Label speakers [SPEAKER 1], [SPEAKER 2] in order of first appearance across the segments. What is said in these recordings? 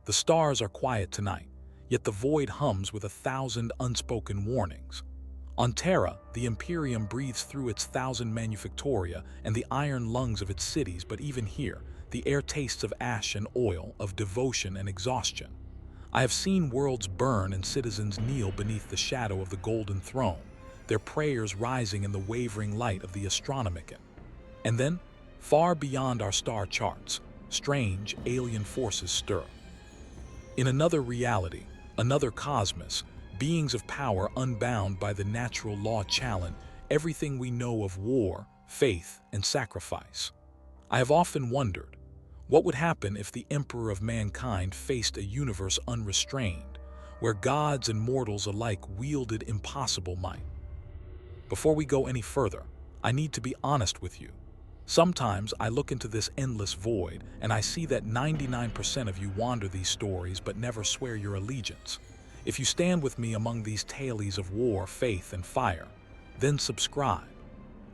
[SPEAKER 1] The stars are quiet tonight, yet the void hums with 1,000 unspoken warnings. On Terra, the Imperium breathes through its 1,000 manufactoria and the iron lungs of its cities, but even here, the air tastes of ash and oil, of devotion and exhaustion. I have seen worlds burn and citizens kneel beneath the shadow of the Golden Throne, their prayers rising in the wavering light of the Astronomicon. And then, far beyond our star charts, strange, alien forces stir. In another reality, another cosmos, beings of power unbound by the natural law challenge everything we know of war, faith, and sacrifice. I have often wondered, what would happen if the Emperor of mankind faced a universe unrestrained, where gods and mortals alike wielded impossible might? Before we go any further, I need to be honest with you. Sometimes I look into this endless void and I see that 99% of you wander these stories but never swear your allegiance. If you stand with me among these tales of war, faith, and fire, then subscribe.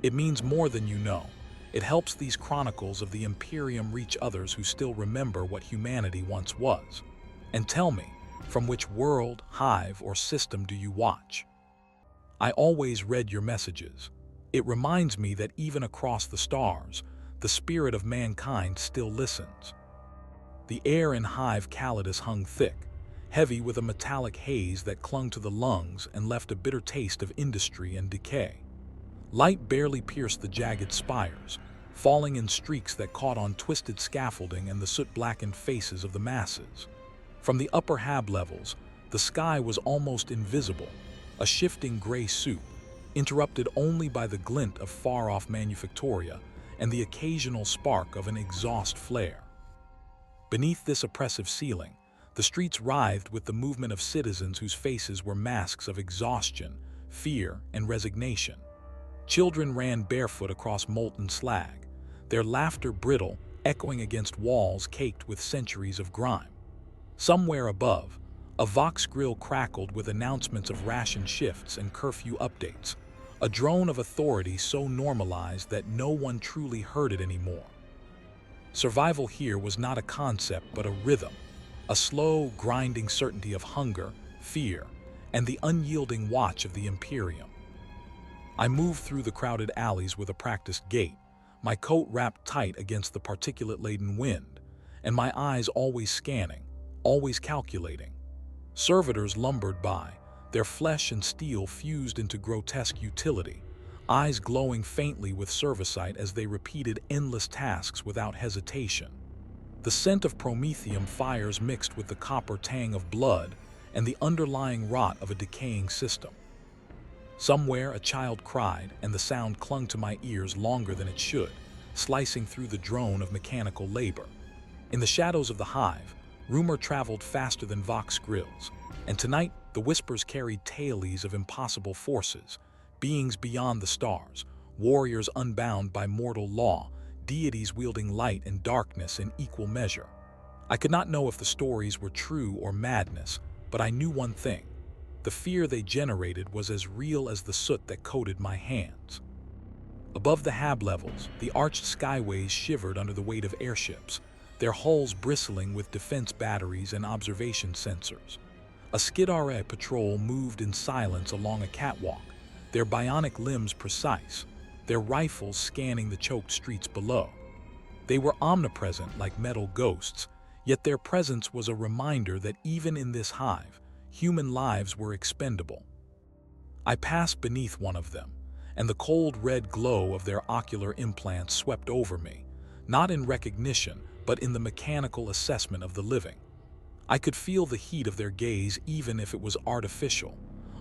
[SPEAKER 1] It means more than you know. It helps these chronicles of the Imperium reach others who still remember what humanity once was. And tell me, from which world, hive, or system do you watch? I always read your messages. It reminds me that even across the stars, the spirit of mankind still listens. The air in Hive Calidus hung thick, heavy with a metallic haze that clung to the lungs and left a bitter taste of industry and decay. Light barely pierced the jagged spires, falling in streaks that caught on twisted scaffolding and the soot-blackened faces of the masses. From the upper hab levels, the sky was almost invisible, a shifting gray soup, interrupted only by the glint of far-off manufactoria and the occasional spark of an exhaust flare. Beneath this oppressive ceiling, the streets writhed with the movement of citizens whose faces were masks of exhaustion, fear, and resignation. Children ran barefoot across molten slag, their laughter brittle, echoing against walls caked with centuries of grime. Somewhere above, a Vox grill crackled with announcements of ration shifts and curfew updates, a drone of authority so normalized that no one truly heard it anymore. Survival here was not a concept but a rhythm, a slow, grinding certainty of hunger, fear, and the unyielding watch of the Imperium. I moved through the crowded alleys with a practiced gait, my coat wrapped tight against the particulate-laden wind, and my eyes always scanning, always calculating. Servitors lumbered by, their flesh and steel fused into grotesque utility, eyes glowing faintly with servicite as they repeated endless tasks without hesitation. The scent of promethium fires mixed with the copper tang of blood and the underlying rot of a decaying system. Somewhere a child cried, and the sound clung to my ears longer than it should, slicing through the drone of mechanical labor. In the shadows of the hive, rumor traveled faster than Vox grills, and tonight the whispers carried tales of impossible forces, beings beyond the stars, warriors unbound by mortal law, deities wielding light and darkness in equal measure. I could not know if the stories were true or madness, but I knew one thing. The fear they generated was as real as the soot that coated my hands. Above the hab levels, the arched skyways shivered under the weight of airships, their hulls bristling with defense batteries and observation sensors. A Skidare patrol moved in silence along a catwalk, their bionic limbs precise, their rifles scanning the choked streets below. They were omnipresent like metal ghosts, yet their presence was a reminder that even in this hive, human lives were expendable. I passed beneath one of them, and the cold red glow of their ocular implants swept over me, not in recognition, but in the mechanical assessment of the living. I could feel the heat of their gaze even if it was artificial,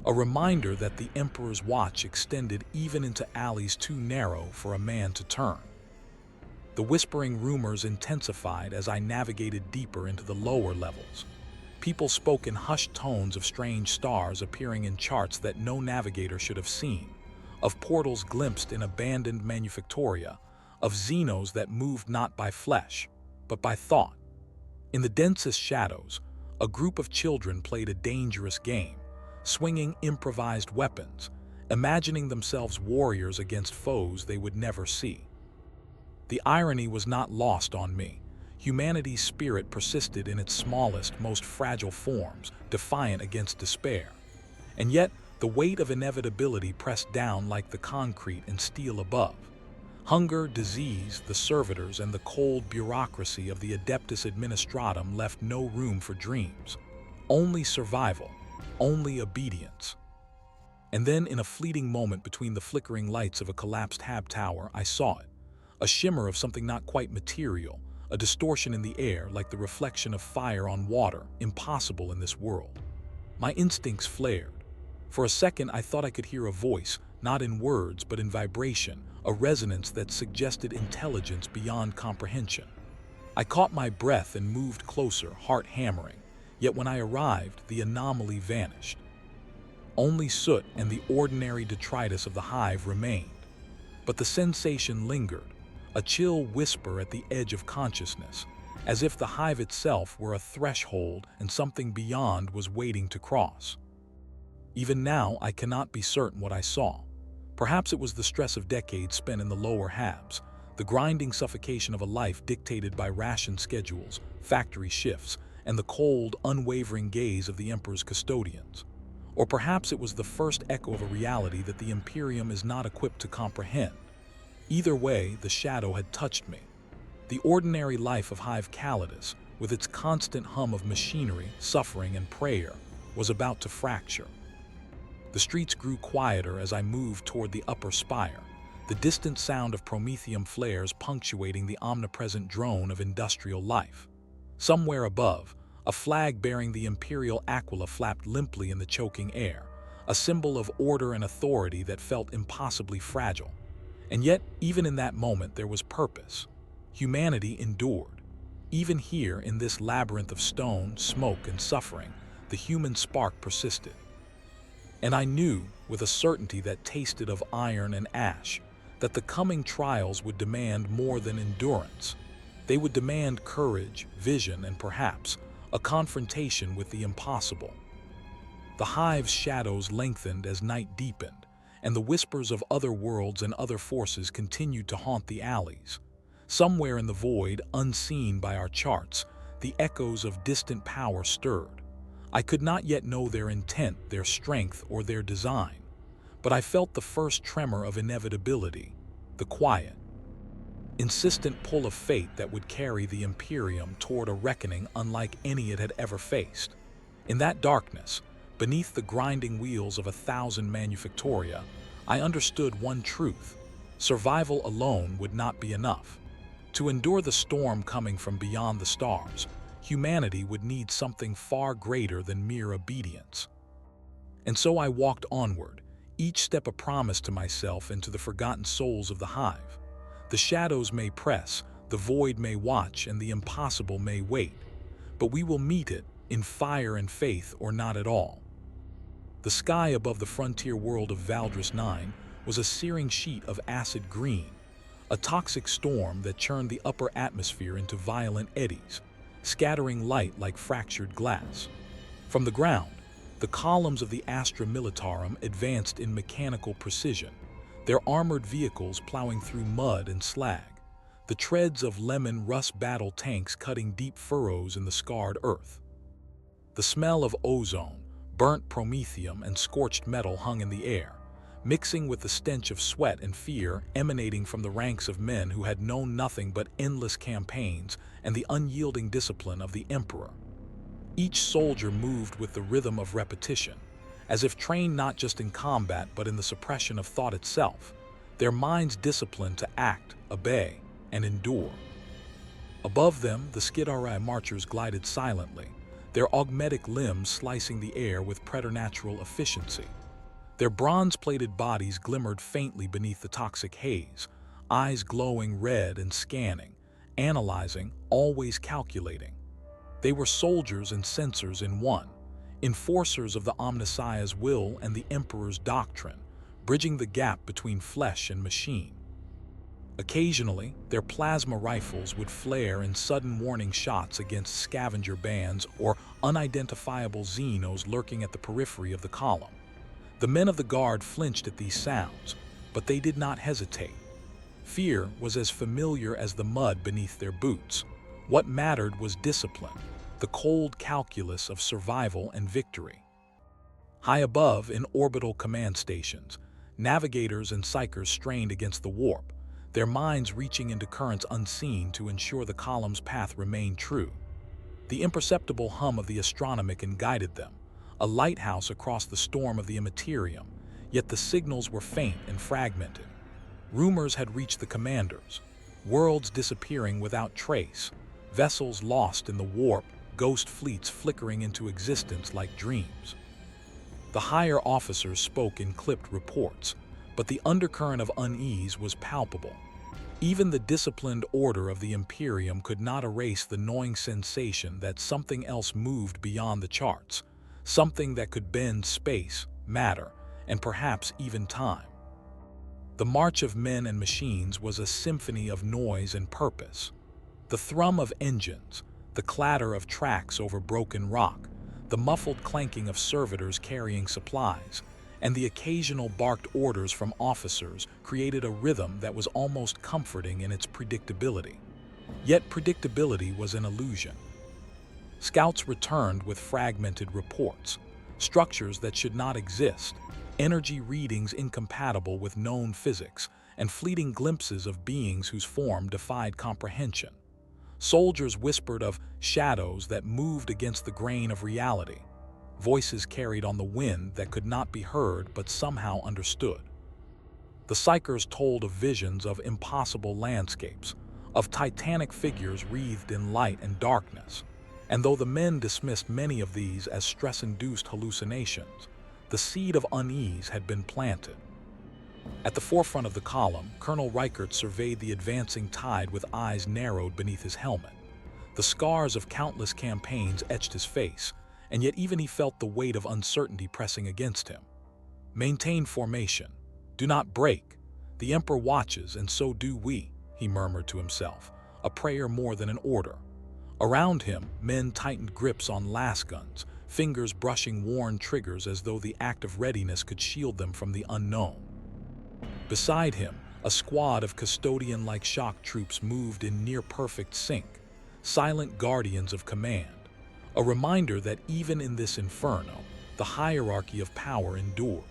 [SPEAKER 1] a reminder that the Emperor's watch extended even into alleys too narrow for a man to turn. The whispering rumors intensified as I navigated deeper into the lower levels. People spoke in hushed tones of strange stars appearing in charts that no navigator should have seen, of portals glimpsed in abandoned manufactoria, of xenos that moved not by flesh, but by thought. In the densest shadows, a group of children played a dangerous game, swinging improvised weapons, imagining themselves warriors against foes they would never see. The irony was not lost on me. Humanity's spirit persisted in its smallest, most fragile forms, defiant against despair. And yet, the weight of inevitability pressed down like the concrete and steel above. Hunger, disease, the servitors, and the cold bureaucracy of the Adeptus Administratum left no room for dreams. Only survival, only obedience. And then, in a fleeting moment between the flickering lights of a collapsed hab tower, I saw it. A shimmer of something not quite material, a distortion in the air like the reflection of fire on water, impossible in this world. My instincts flared. For a second, I thought I could hear a voice, not in words but in vibration, a resonance that suggested intelligence beyond comprehension. I caught my breath and moved closer, heart hammering. Yet when I arrived, the anomaly vanished. Only soot and the ordinary detritus of the hive remained. But the sensation lingered, a chill whisper at the edge of consciousness, as if the hive itself were a threshold and something beyond was waiting to cross. Even now, I cannot be certain what I saw. Perhaps it was the stress of decades spent in the lower habs, the grinding suffocation of a life dictated by ration schedules, factory shifts, and the cold, unwavering gaze of the Emperor's custodians. Or perhaps it was the first echo of a reality that the Imperium is not equipped to comprehend. Either way, the shadow had touched me. The ordinary life of Hive Calidus, with its constant hum of machinery, suffering, and prayer, was about to fracture. The streets grew quieter as I moved toward the upper spire, the distant sound of promethium flares punctuating the omnipresent drone of industrial life. Somewhere above, a flag bearing the imperial aquila flapped limply in the choking air, a symbol of order and authority that felt impossibly fragile. And yet, even in that moment, there was purpose. Humanity endured. Even here, in this labyrinth of stone, smoke, and suffering, the human spark persisted. And I knew, with a certainty that tasted of iron and ash, that the coming trials would demand more than endurance. They would demand courage, vision, and perhaps a confrontation with the impossible. The hive's shadows lengthened as night deepened, and the whispers of other worlds and other forces continued to haunt the alleys. Somewhere in the void, unseen by our charts, the echoes of distant power stirred. I could not yet know their intent, their strength, or their design, but I felt the first tremor of inevitability, the quiet, insistent pull of fate that would carry the Imperium toward a reckoning unlike any it had ever faced. In that darkness, beneath the grinding wheels of 1,000 manufactoria, I understood one truth: survival alone would not be enough. To endure the storm coming from beyond the stars, humanity would need something far greater than mere obedience. And so I walked onward, each step a promise to myself and to the forgotten souls of the hive. The shadows may press, the void may watch, and the impossible may wait, but we will meet it in fire and faith or not at all. The sky above the frontier world of Valdris 9 was a searing sheet of acid green, a toxic storm that churned the upper atmosphere into violent eddies, scattering light like fractured glass. From the ground, the columns of the Astra Militarum advanced in mechanical precision, their armored vehicles plowing through mud and slag, the treads of lemon rust battle tanks cutting deep furrows in the scarred earth. The smell of ozone, burnt promethium, and scorched metal hung in the air, mixing with the stench of sweat and fear emanating from the ranks of men who had known nothing but endless campaigns and the unyielding discipline of the Emperor. Each soldier moved with the rhythm of repetition, as if trained not just in combat but in the suppression of thought itself, their minds disciplined to act, obey, and endure. Above them, the Skidari marchers glided silently, their augmetic limbs slicing the air with preternatural efficiency. Their bronze-plated bodies glimmered faintly beneath the toxic haze, eyes glowing red and scanning, analyzing, always calculating. They were soldiers and censors in one, enforcers of the Omnissiah's will and the Emperor's doctrine, bridging the gap between flesh and machine. Occasionally, their plasma rifles would flare in sudden warning shots against scavenger bands or unidentifiable Xenos lurking at the periphery of the column. The men of the guard flinched at these sounds, but they did not hesitate. Fear was as familiar as the mud beneath their boots. What mattered was discipline, the cold calculus of survival and victory. High above, in orbital command stations, navigators and psychers strained against the warp, their minds reaching into currents unseen to ensure the column's path remained true. The imperceptible hum of the astronomicon guided them, a lighthouse across the storm of the Imperium, yet the signals were faint and fragmented. Rumors had reached the commanders, worlds disappearing without trace, vessels lost in the warp, ghost fleets flickering into existence like dreams. The higher officers spoke in clipped reports, but the undercurrent of unease was palpable. Even the disciplined order of the Imperium could not erase the gnawing sensation that something else moved beyond the charts, something that could bend space, matter, and perhaps even time. The march of men and machines was a symphony of noise and purpose. The thrum of engines, the clatter of tracks over broken rock, the muffled clanking of servitors carrying supplies, and the occasional barked orders from officers created a rhythm that was almost comforting in its predictability. Yet predictability was an illusion. Scouts returned with fragmented reports, structures that should not exist, energy readings incompatible with known physics, and fleeting glimpses of beings whose form defied comprehension. Soldiers whispered of shadows that moved against the grain of reality, voices carried on the wind that could not be heard but somehow understood. The psychers told of visions of impossible landscapes, of titanic figures wreathed in light and darkness, and though the men dismissed many of these as stress-induced hallucinations, the seed of unease had been planted. At the forefront of the column, Colonel Reichert surveyed the advancing tide with eyes narrowed beneath his helmet. The scars of countless campaigns etched his face, and yet even he felt the weight of uncertainty pressing against him. "Maintain formation. Do not break. The Emperor watches, and so do we," he murmured to himself, a prayer more than an order. Around him, men tightened grips on lasguns, fingers brushing worn triggers as though the act of readiness could shield them from the unknown. Beside him, a squad of custodian-like shock troops moved in near-perfect sync, silent guardians of command, a reminder that even in this inferno, the hierarchy of power endured.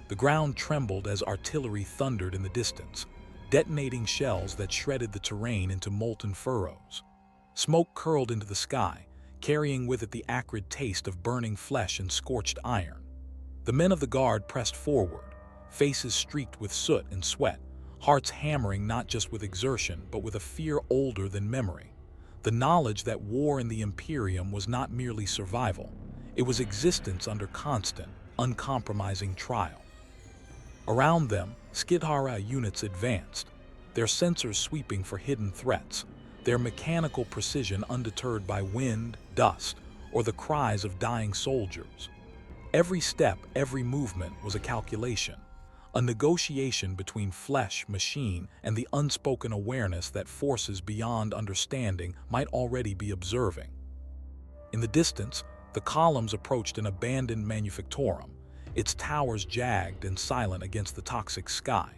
[SPEAKER 1] The ground trembled as artillery thundered in the distance, detonating shells that shredded the terrain into molten furrows. Smoke curled into the sky, carrying with it the acrid taste of burning flesh and scorched iron. The men of the guard pressed forward, faces streaked with soot and sweat, hearts hammering not just with exertion but with a fear older than memory. The knowledge that war in the Imperium was not merely survival, it was existence under constant, uncompromising trial. Around them, Skidhara units advanced, their sensors sweeping for hidden threats, their mechanical precision undeterred by wind, dust, or the cries of dying soldiers. Every step, every movement was a calculation, a negotiation between flesh, machine, and the unspoken awareness that forces beyond understanding might already be observing. In the distance, the columns approached an abandoned manufactorum, its towers jagged and silent against the toxic sky.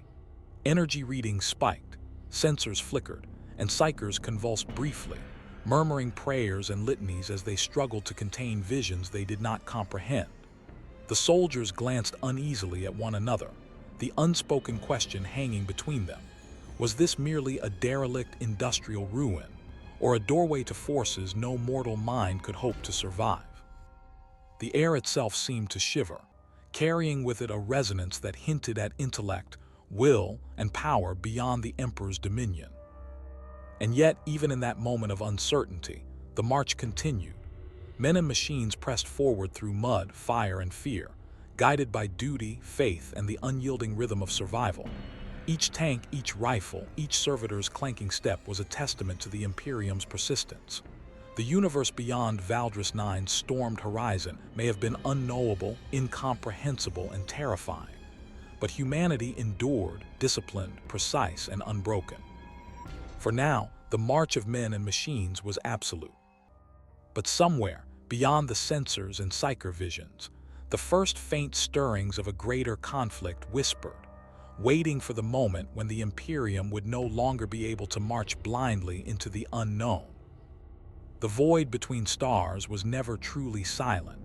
[SPEAKER 1] Energy readings spiked, sensors flickered, and psychers convulsed briefly, murmuring prayers and litanies as they struggled to contain visions they did not comprehend. The soldiers glanced uneasily at one another, the unspoken question hanging between them. Was this merely a derelict industrial ruin, or a doorway to forces no mortal mind could hope to survive? The air itself seemed to shiver, carrying with it a resonance that hinted at intellect, will, and power beyond the Emperor's dominion. And yet, even in that moment of uncertainty, the march continued. Men and machines pressed forward through mud, fire, and fear, guided by duty, faith, and the unyielding rhythm of survival. Each tank, each rifle, each servitor's clanking step was a testament to the Imperium's persistence. The universe beyond Valdris IX's stormed horizon may have been unknowable, incomprehensible, and terrifying, but humanity endured, disciplined, precise, and unbroken. For now, the march of men and machines was absolute. But somewhere, beyond the sensors and psycher visions, the first faint stirrings of a greater conflict whispered, waiting for the moment when the Imperium would no longer be able to march blindly into the unknown. The void between stars was never truly silent.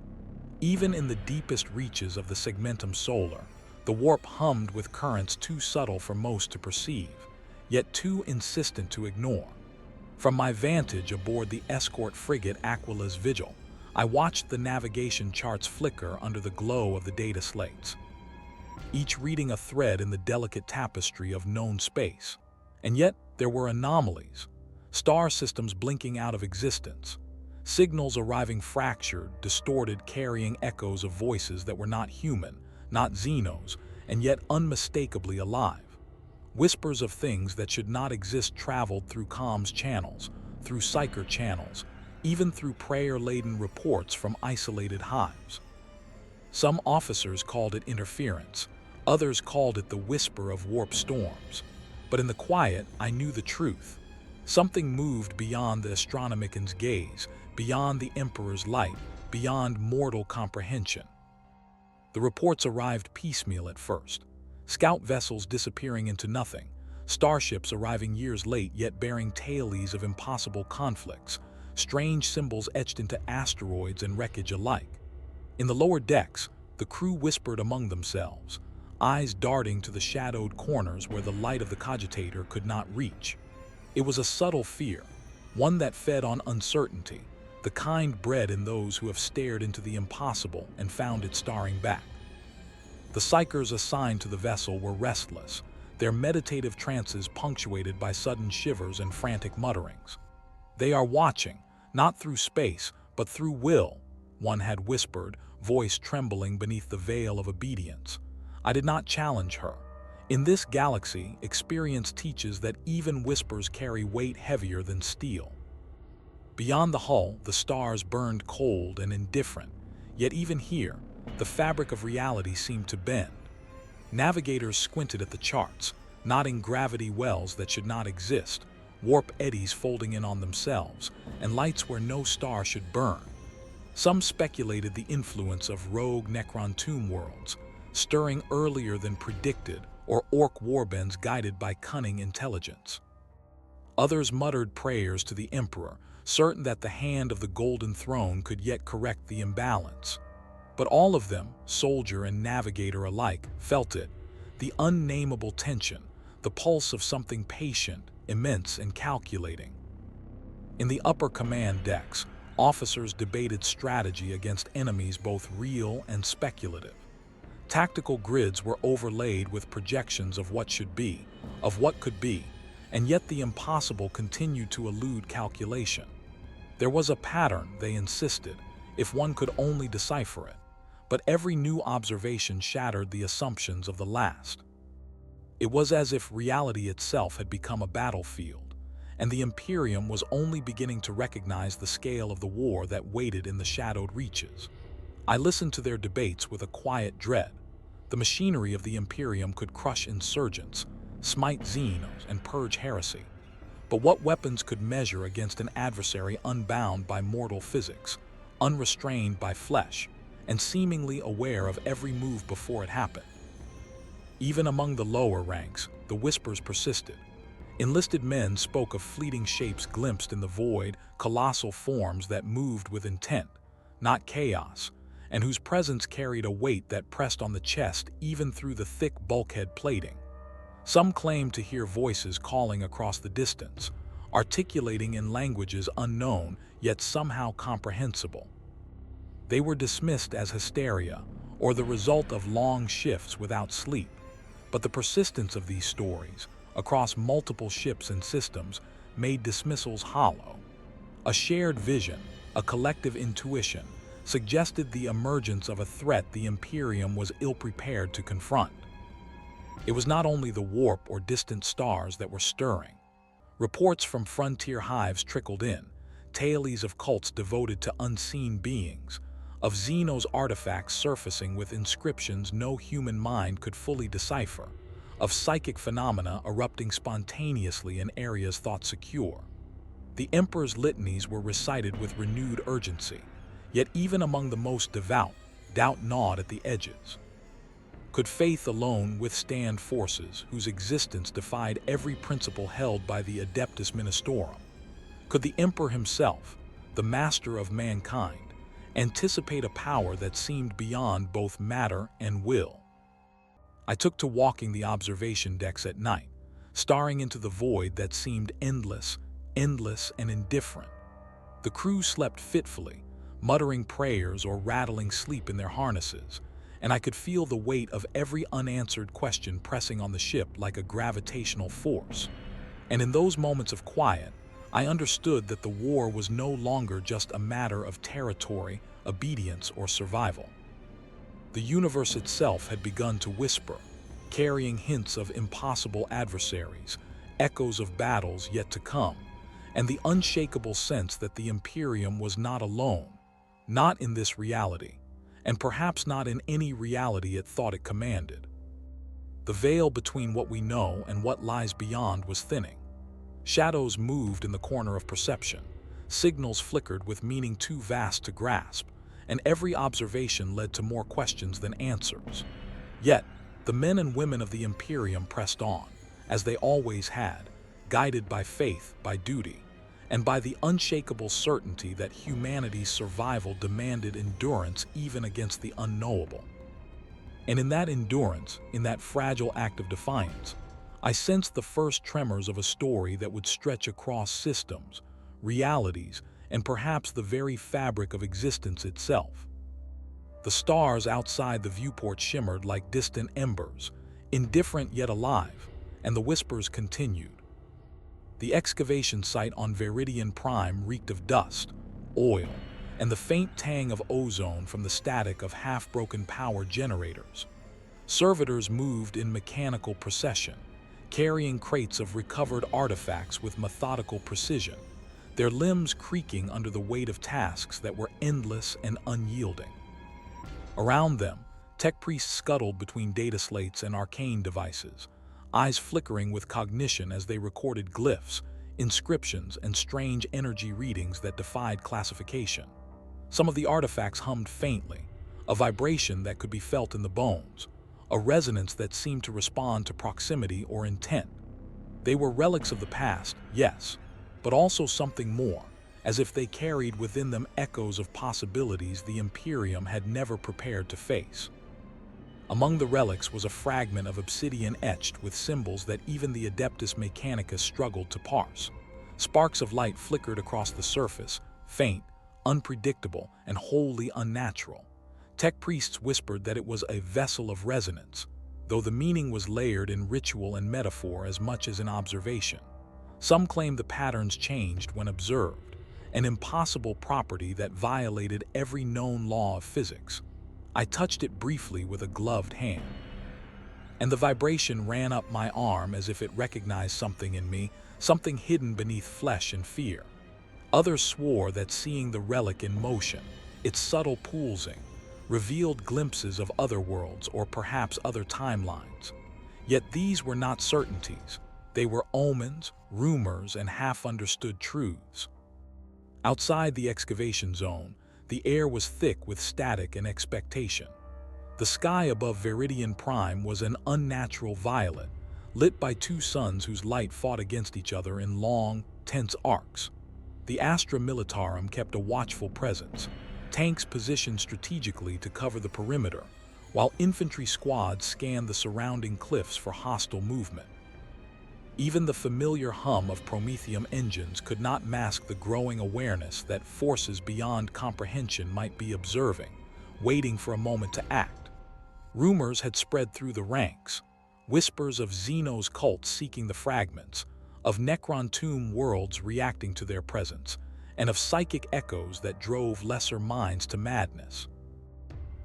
[SPEAKER 1] Even in the deepest reaches of the segmentum solar, the warp hummed with currents too subtle for most to perceive, yet too insistent to ignore. From my vantage aboard the escort frigate Aquila's Vigil, I watched the navigation charts flicker under the glow of the data slates, each reading a thread in the delicate tapestry of known space. And yet there were anomalies, star systems blinking out of existence, signals arriving fractured, distorted, carrying echoes of voices that were not human, not Xenos, and yet unmistakably alive. Whispers of things that should not exist traveled through comms channels, through psyker channels, even through prayer-laden reports from isolated hives. Some officers called it interference, others called it the whisper of warp storms. But in the quiet, I knew the truth. Something moved beyond the astronomican's gaze, beyond the Emperor's light, beyond mortal comprehension. The reports arrived piecemeal at first. Scout vessels disappearing into nothing, starships arriving years late yet bearing tales of impossible conflicts, strange symbols etched into asteroids and wreckage alike. In the lower decks, the crew whispered among themselves, eyes darting to the shadowed corners where the light of the cogitator could not reach. It was a subtle fear, one that fed on uncertainty, the kind bred in those who have stared into the impossible and found it staring back. The psychers assigned to the vessel were restless, their meditative trances punctuated by sudden shivers and frantic mutterings. "They are watching, not through space, but through will," one had whispered, voice trembling beneath the veil of obedience. I did not challenge her. In this galaxy, experience teaches that even whispers carry weight heavier than steel. Beyond the hull, the stars burned cold and indifferent, yet even here, the fabric of reality seemed to bend. Navigators squinted at the charts, nodding gravity wells that should not exist, warp eddies folding in on themselves, and lights where no star should burn. Some speculated the influence of rogue Necron tomb worlds, stirring earlier than predicted, or orc warbands guided by cunning intelligence. Others muttered prayers to the Emperor, certain that the hand of the Golden Throne could yet correct the imbalance. But all of them, soldier and navigator alike, felt it, the unnameable tension, the pulse of something patient, immense, and calculating. In the upper command decks, officers debated strategy against enemies both real and speculative. Tactical grids were overlaid with projections of what should be, of what could be, and yet the impossible continued to elude calculation. There was a pattern, they insisted, if one could only decipher it, but every new observation shattered the assumptions of the last. It was as if reality itself had become a battlefield, and the Imperium was only beginning to recognize the scale of the war that waited in the shadowed reaches. I listened to their debates with a quiet dread. The machinery of the Imperium could crush insurgents, smite Xenos, and purge heresy. But what weapons could measure against an adversary unbound by mortal physics, unrestrained by flesh, and seemingly aware of every move before it happened? Even among the lower ranks, the whispers persisted. Enlisted men spoke of fleeting shapes glimpsed in the void, colossal forms that moved with intent, not chaos, and whose presence carried a weight that pressed on the chest even through the thick bulkhead plating. Some claimed to hear voices calling across the distance, articulating in languages unknown yet somehow comprehensible. They were dismissed as hysteria or the result of long shifts without sleep, but the persistence of these stories, across multiple ships and systems, made dismissals hollow. A shared vision, a collective intuition, suggested the emergence of a threat the Imperium was ill-prepared to confront. It was not only the warp or distant stars that were stirring. Reports from frontier hives trickled in, tales of cults devoted to unseen beings, of Xenos artifacts surfacing with inscriptions no human mind could fully decipher, of psychic phenomena erupting spontaneously in areas thought secure. The Emperor's litanies were recited with renewed urgency, yet even among the most devout, doubt gnawed at the edges. Could faith alone withstand forces whose existence defied every principle held by the Adeptus Ministorum? Could the Emperor himself, the master of mankind, anticipate a power that seemed beyond both matter and will. I took to walking the observation decks at night, staring into the void that seemed endless and indifferent. The crew slept fitfully, muttering prayers or rattling sleep in their harnesses, and I could feel the weight of every unanswered question pressing on the ship like a gravitational force. And in those moments of quiet, I understood that the war was no longer just a matter of territory, obedience, or survival. The universe itself had begun to whisper, carrying hints of impossible adversaries, echoes of battles yet to come, and the unshakable sense that the Imperium was not alone, not in this reality, and perhaps not in any reality it thought it commanded. The veil between what we know and what lies beyond was thinning. Shadows moved in the corner of perception, signals flickered with meaning too vast to grasp, and every observation led to more questions than answers. Yet, the men and women of the Imperium pressed on, as they always had, guided by faith, by duty, and by the unshakable certainty that humanity's survival demanded endurance even against the unknowable. And in that endurance, in that fragile act of defiance, I sensed the first tremors of a story that would stretch across systems, realities, and perhaps the very fabric of existence itself. The stars outside the viewport shimmered like distant embers, indifferent yet alive, and the whispers continued. The excavation site on Viridian Prime reeked of dust, oil, and the faint tang of ozone from the static of half-broken power generators. Servitors moved in mechanical procession, carrying crates of recovered artifacts with methodical precision, their limbs creaking under the weight of tasks that were endless and unyielding. Around them, tech priests scuttled between data slates and arcane devices, eyes flickering with cognition as they recorded glyphs, inscriptions, and strange energy readings that defied classification. Some of the artifacts hummed faintly, a vibration that could be felt in the bones, a resonance that seemed to respond to proximity or intent. They were relics of the past, yes, but also something more, as if they carried within them echoes of possibilities the Imperium had never prepared to face. Among the relics was a fragment of obsidian etched with symbols that even the Adeptus Mechanicus struggled to parse. Sparks of light flickered across the surface, faint, unpredictable, and wholly unnatural. Tech priests whispered that it was a vessel of resonance, though the meaning was layered in ritual and metaphor as much as in observation. Some claimed the patterns changed when observed, an impossible property that violated every known law of physics. I touched it briefly with a gloved hand, and the vibration ran up my arm as if it recognized something in me, something hidden beneath flesh and fear. Others swore that seeing the relic in motion, its subtle pulsing, revealed glimpses of other worlds or perhaps other timelines. Yet these were not certainties. They were omens, rumors, and half-understood truths. Outside the excavation zone, the air was thick with static and expectation. The sky above Viridian Prime was an unnatural violet, lit by two suns whose light fought against each other in long, tense arcs. The Astra Militarum kept a watchful presence, tanks positioned strategically to cover the perimeter, while infantry squads scanned the surrounding cliffs for hostile movement. Even the familiar hum of Prometheum engines could not mask the growing awareness that forces beyond comprehension might be observing, waiting for a moment to act. Rumors had spread through the ranks, whispers of Xeno's cult seeking the fragments, of Necron tomb worlds reacting to their presence, and of psychic echoes that drove lesser minds to madness.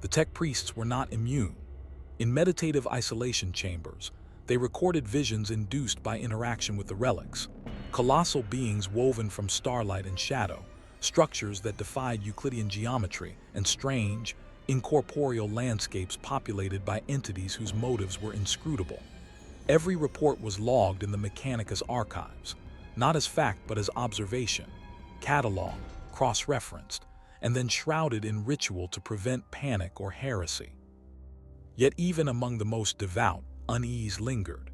[SPEAKER 1] The tech priests were not immune. In meditative isolation chambers, they recorded visions induced by interaction with the relics, colossal beings woven from starlight and shadow, structures that defied Euclidean geometry, and strange, incorporeal landscapes populated by entities whose motives were inscrutable. Every report was logged in the Mechanicus archives, not as fact but as observation, cataloged, cross-referenced, and then shrouded in ritual to prevent panic or heresy. Yet even among the most devout, unease lingered.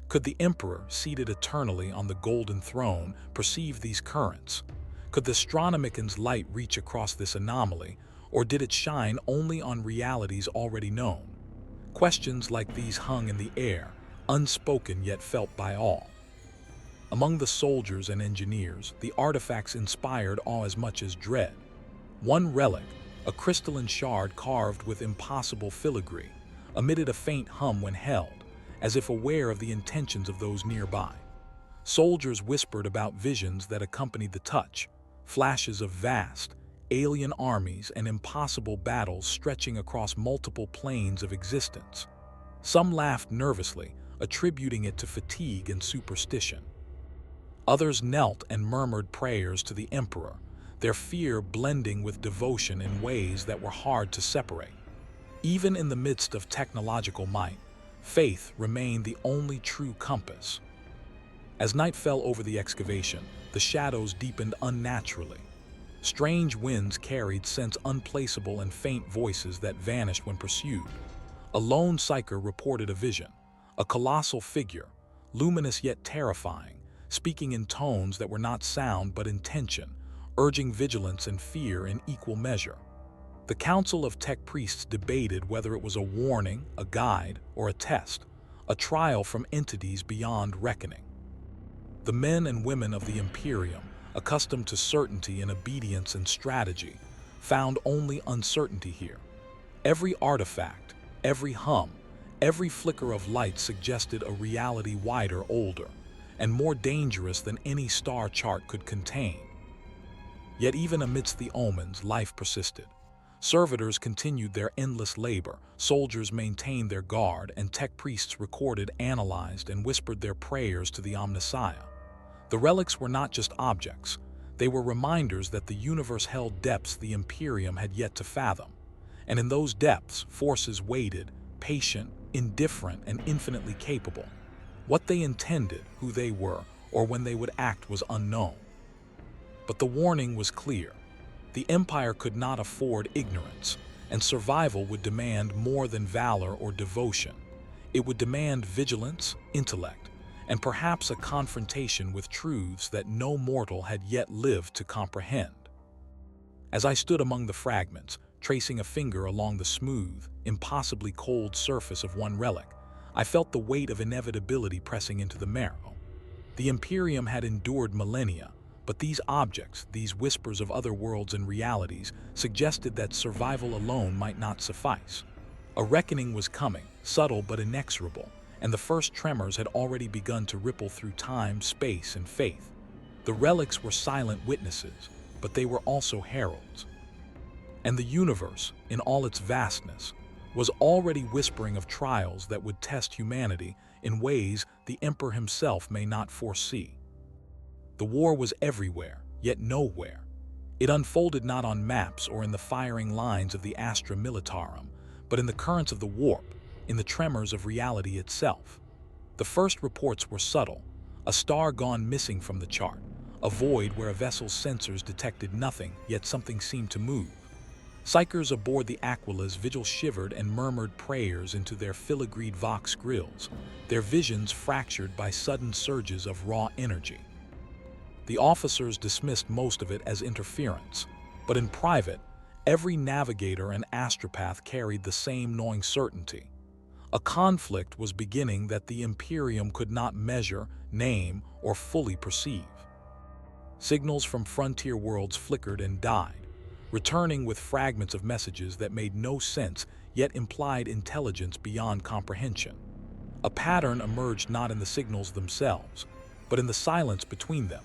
[SPEAKER 1] Could the Emperor, seated eternally on the golden throne, perceive these currents? Could the Astronomican's light reach across this anomaly, or did it shine only on realities already known? Questions like these hung in the air, unspoken yet felt by all. Among the soldiers and engineers, the artifacts inspired awe as much as dread. One relic, a crystalline shard carved with impossible filigree, emitted a faint hum when held, as if aware of the intentions of those nearby. Soldiers whispered about visions that accompanied the touch, flashes of vast, alien armies and impossible battles stretching across multiple planes of existence. Some laughed nervously, attributing it to fatigue and superstition. Others knelt and murmured prayers to the Emperor, their fear blending with devotion in ways that were hard to separate. Even in the midst of technological might, faith remained the only true compass. As night fell over the excavation, the shadows deepened unnaturally. Strange winds carried scents unplaceable and faint voices that vanished when pursued. A lone psyker reported a vision, a colossal figure, luminous yet terrifying, speaking in tones that were not sound but intention, urging vigilance and fear in equal measure. The Council of Tech Priests debated whether it was a warning, a guide, or a test, a trial from entities beyond reckoning. The men and women of the Imperium, accustomed to certainty and obedience and strategy, found only uncertainty here. Every artifact, every hum, every flicker of light suggested a reality wider, older, and more dangerous than any star chart could contain. Yet even amidst the omens, life persisted. Servitors continued their endless labor, soldiers maintained their guard, and tech priests recorded, analyzed, and whispered their prayers to the Omnissiah. The relics were not just objects. They were reminders that the universe held depths the Imperium had yet to fathom. And in those depths, forces waited, patient, indifferent, and infinitely capable. What they intended, who they were, or when they would act was unknown. But the warning was clear. The Empire could not afford ignorance, and survival would demand more than valor or devotion. It would demand vigilance, intellect, and perhaps a confrontation with truths that no mortal had yet lived to comprehend. As I stood among the fragments, tracing a finger along the smooth, impossibly cold surface of one relic, I felt the weight of inevitability pressing into the marrow. The Imperium had endured millennia, but these objects, these whispers of other worlds and realities, suggested that survival alone might not suffice. A reckoning was coming, subtle but inexorable, and the first tremors had already begun to ripple through time, space, and faith. The relics were silent witnesses, but they were also heralds. And the universe, in all its vastness, was already whispering of trials that would test humanity in ways the Emperor himself may not foresee. The war was everywhere, yet nowhere. It unfolded not on maps or in the firing lines of the Astra Militarum, but in the currents of the warp, in the tremors of reality itself. The first reports were subtle, a star gone missing from the chart, a void where a vessel's sensors detected nothing, yet something seemed to move. Psychers aboard the Aquila's vigil shivered and murmured prayers into their filigreed vox grills, their visions fractured by sudden surges of raw energy. The officers dismissed most of it as interference, but in private, every navigator and astropath carried the same gnawing certainty. A conflict was beginning that the Imperium could not measure, name, or fully perceive. Signals from frontier worlds flickered and died, returning with fragments of messages that made no sense yet implied intelligence beyond comprehension. A pattern emerged not in the signals themselves, but in the silence between them,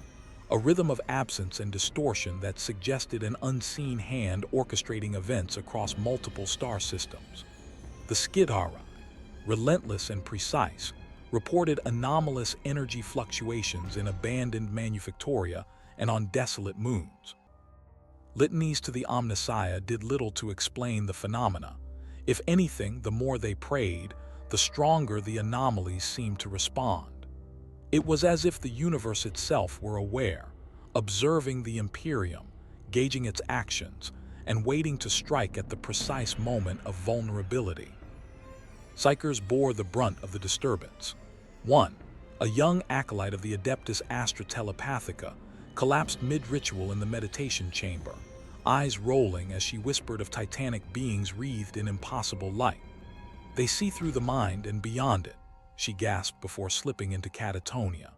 [SPEAKER 1] a rhythm of absence and distortion that suggested an unseen hand orchestrating events across multiple star systems. The Skidharai, relentless and precise, reported anomalous energy fluctuations in abandoned manufactoria and on desolate moons. Litanies to the Omnissiah did little to explain the phenomena. If anything, the more they prayed, the stronger the anomalies seemed to respond. It was as if the universe itself were aware, observing the Imperium, gauging its actions, and waiting to strike at the precise moment of vulnerability. Psychers bore the brunt of the disturbance. One, a young acolyte of the Adeptus Astra Telepathica, collapsed mid-ritual in the meditation chamber, eyes rolling as she whispered of titanic beings wreathed in impossible light. "They see through the mind and beyond it," she gasped before slipping into catatonia.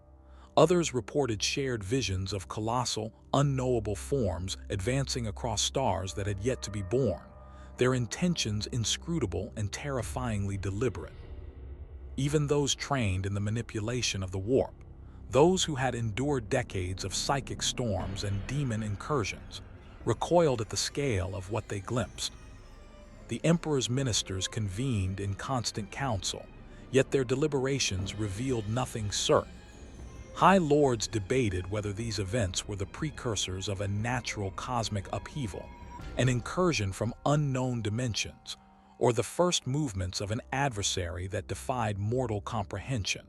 [SPEAKER 1] Others reported shared visions of colossal, unknowable forms advancing across stars that had yet to be born, their intentions inscrutable and terrifyingly deliberate. Even those trained in the manipulation of the warp, those who had endured decades of psychic storms and demon incursions, recoiled at the scale of what they glimpsed. The Emperor's ministers convened in constant council, yet their deliberations revealed nothing certain. High Lords debated whether these events were the precursors of a natural cosmic upheaval, an incursion from unknown dimensions, or the first movements of an adversary that defied mortal comprehension.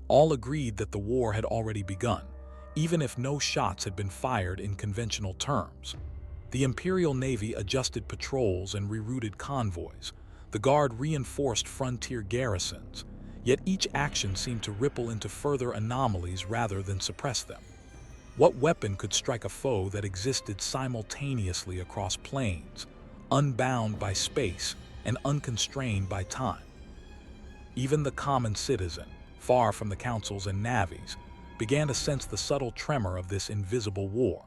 [SPEAKER 1] All agreed that the war had already begun, even if no shots had been fired in conventional terms. The Imperial Navy adjusted patrols and rerouted convoys. The Guard reinforced frontier garrisons, yet each action seemed to ripple into further anomalies rather than suppress them. What weapon could strike a foe that existed simultaneously across planes, unbound by space and unconstrained by time? Even the common citizen, far from the councils and navies, began to sense the subtle tremor of this invisible war.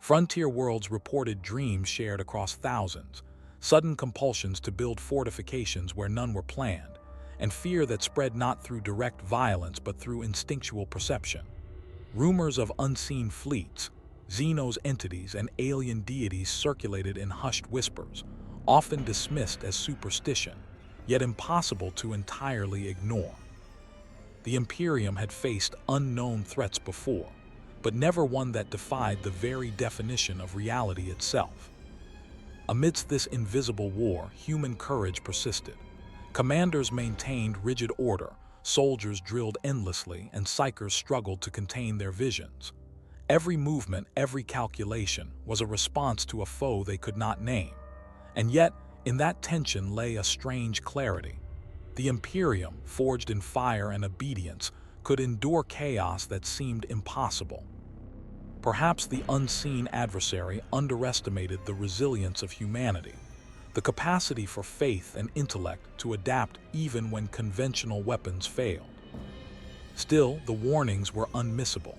[SPEAKER 1] Frontier worlds reported dreams shared across thousands, sudden compulsions to build fortifications where none were planned, and fear that spread not through direct violence but through instinctual perception. Rumors of unseen fleets, Xenos entities, and alien deities circulated in hushed whispers, often dismissed as superstition, yet impossible to entirely ignore. The Imperium had faced unknown threats before, but never one that defied the very definition of reality itself. Amidst this invisible war, human courage persisted. Commanders maintained rigid order, soldiers drilled endlessly, and psychers struggled to contain their visions. Every movement, every calculation, was a response to a foe they could not name. And yet, in that tension lay a strange clarity. The Imperium, forged in fire and obedience, could endure chaos that seemed impossible. Perhaps the unseen adversary underestimated the resilience of humanity, the capacity for faith and intellect to adapt even when conventional weapons failed. Still, the warnings were unmissable.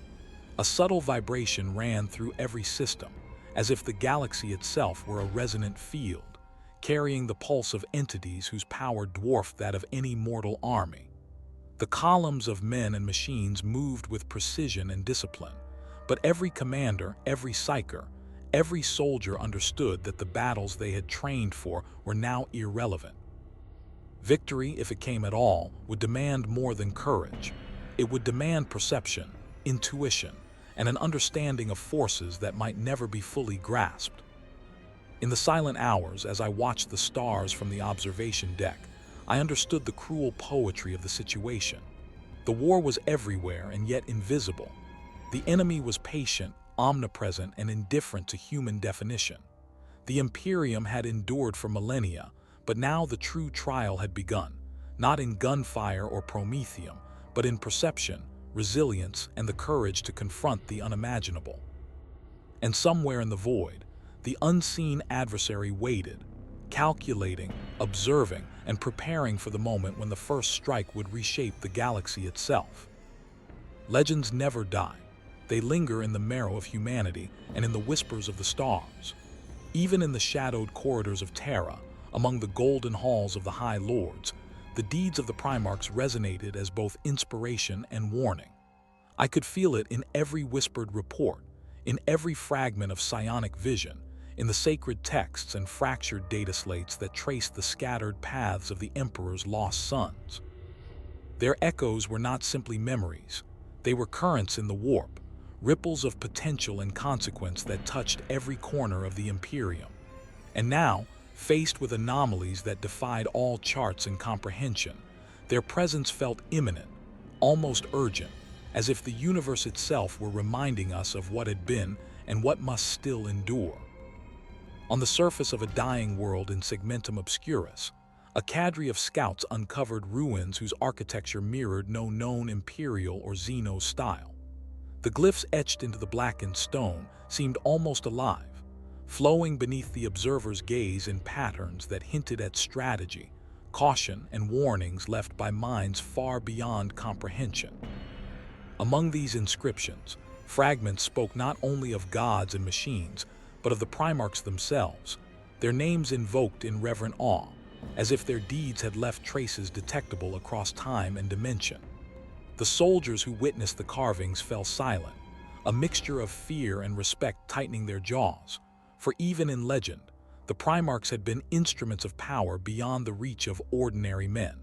[SPEAKER 1] A subtle vibration ran through every system, as if the galaxy itself were a resonant field, carrying the pulse of entities whose power dwarfed that of any mortal army. The columns of men and machines moved with precision and discipline, but every commander, every psyker, every soldier understood that the battles they had trained for were now irrelevant. Victory, if it came at all, would demand more than courage. It would demand perception, intuition, and an understanding of forces that might never be fully grasped. In the silent hours, as I watched the stars from the observation deck, I understood the cruel poetry of the situation. The war was everywhere and yet invisible. The enemy was patient, omnipresent, and indifferent to human definition. The Imperium had endured for millennia, but now the true trial had begun, not in gunfire or promethium, but in perception, resilience, and the courage to confront the unimaginable. And somewhere in the void, the unseen adversary waited, calculating, observing, and preparing for the moment when the first strike would reshape the galaxy itself. Legends never die. They linger in the marrow of humanity and in the whispers of the stars. Even in the shadowed corridors of Terra, among the golden halls of the High Lords, the deeds of the Primarchs resonated as both inspiration and warning. I could feel it in every whispered report, in every fragment of psionic vision, in the sacred texts and fractured data slates that traced the scattered paths of the Emperor's lost sons. Their echoes were not simply memories. They were currents in the warp, ripples of potential and consequence that touched every corner of the Imperium. And now, faced with anomalies that defied all charts and comprehension, their presence felt imminent, almost urgent, as if the universe itself were reminding us of what had been and what must still endure. On the surface of a dying world in Segmentum Obscurus, a cadre of scouts uncovered ruins whose architecture mirrored no known Imperial or Xeno style. The glyphs etched into the blackened stone seemed almost alive, flowing beneath the observer's gaze in patterns that hinted at strategy, caution, and warnings left by minds far beyond comprehension. Among these inscriptions, fragments spoke not only of gods and machines, but of the Primarchs themselves, their names invoked in reverent awe, as if their deeds had left traces detectable across time and dimension. The soldiers who witnessed the carvings fell silent, a mixture of fear and respect tightening their jaws, for even in legend, the Primarchs had been instruments of power beyond the reach of ordinary men.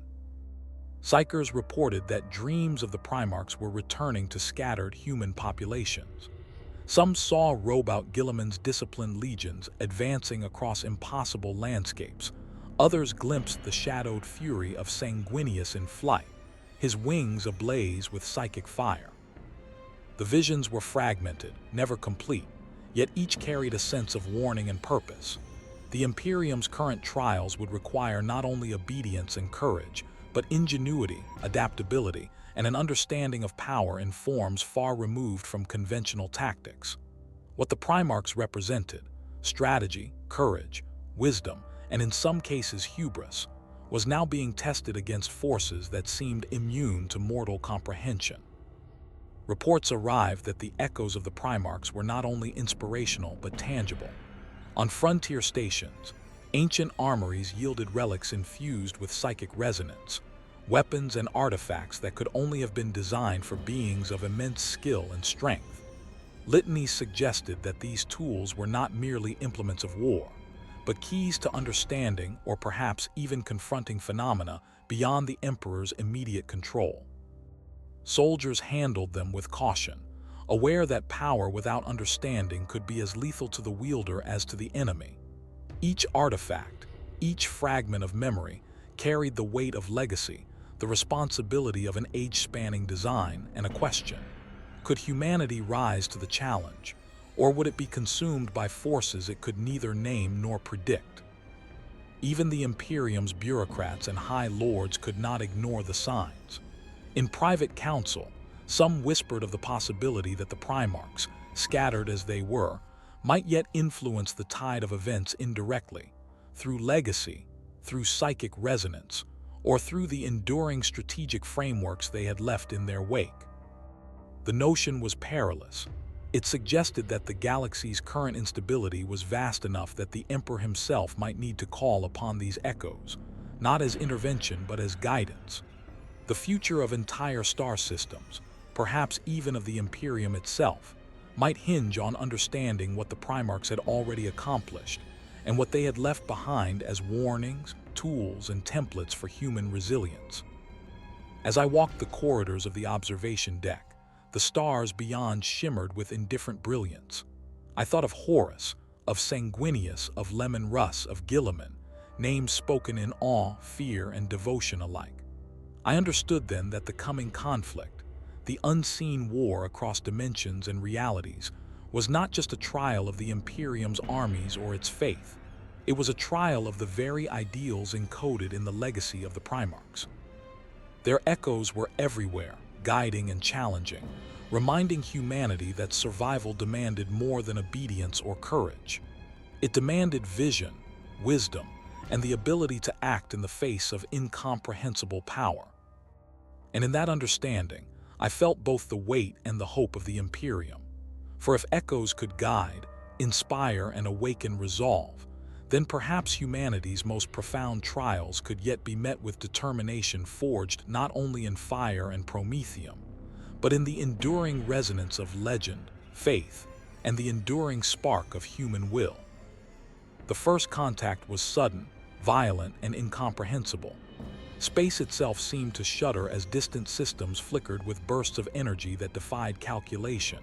[SPEAKER 1] Psychers reported that dreams of the Primarchs were returning to scattered human populations. Some saw Robout Guilliman's disciplined legions advancing across impossible landscapes. Others glimpsed the shadowed fury of Sanguinius in flight, his wings ablaze with psychic fire. The visions were fragmented, never complete, yet each carried a sense of warning and purpose. The Imperium's current trials would require not only obedience and courage, but ingenuity, adaptability, and an understanding of power in forms far removed from conventional tactics. What the Primarchs represented, strategy, courage, wisdom, and in some cases hubris, was now being tested against forces that seemed immune to mortal comprehension. Reports arrived that the echoes of the Primarchs were not only inspirational but tangible. On frontier stations, ancient armories yielded relics infused with psychic resonance, weapons and artifacts that could only have been designed for beings of immense skill and strength. Litanies suggested that these tools were not merely implements of war, but keys to understanding or perhaps even confronting phenomena beyond the Emperor's immediate control. Soldiers handled them with caution, aware that power without understanding could be as lethal to the wielder as to the enemy. Each artifact, each fragment of memory, carried the weight of legacy, the responsibility of an age-spanning design, and a question: could humanity rise to the challenge, or would it be consumed by forces it could neither name nor predict? Even the Imperium's bureaucrats and high lords could not ignore the signs. In private council, some whispered of the possibility that the Primarchs, scattered as they were, might yet influence the tide of events indirectly, through legacy, through psychic resonance, or through the enduring strategic frameworks they had left in their wake. The notion was perilous. It suggested that the galaxy's current instability was vast enough that the Emperor himself might need to call upon these echoes, not as intervention but as guidance. The future of entire star systems, perhaps even of the Imperium itself, might hinge on understanding what the Primarchs had already accomplished and what they had left behind as warnings, tools, and templates for human resilience. As I walked the corridors of the observation deck, the stars beyond shimmered with indifferent brilliance. I thought of Horus, of Sanguinius, of Lemon Russ, of Guilliman, names spoken in awe, fear, and devotion alike. I understood then that the coming conflict, the unseen war across dimensions and realities, was not just a trial of the Imperium's armies or its faith. It was a trial of the very ideals encoded in the legacy of the Primarchs. Their echoes were everywhere, guiding and challenging, reminding humanity that survival demanded more than obedience or courage. It demanded vision, wisdom, and the ability to act in the face of incomprehensible power. And in that understanding, I felt both the weight and the hope of the Imperium. For if echoes could guide, inspire, and awaken resolve, then perhaps humanity's most profound trials could yet be met with determination forged not only in fire and promethium, but in the enduring resonance of legend, faith, and the enduring spark of human will. The first contact was sudden, violent, and incomprehensible. Space itself seemed to shudder as distant systems flickered with bursts of energy that defied calculation,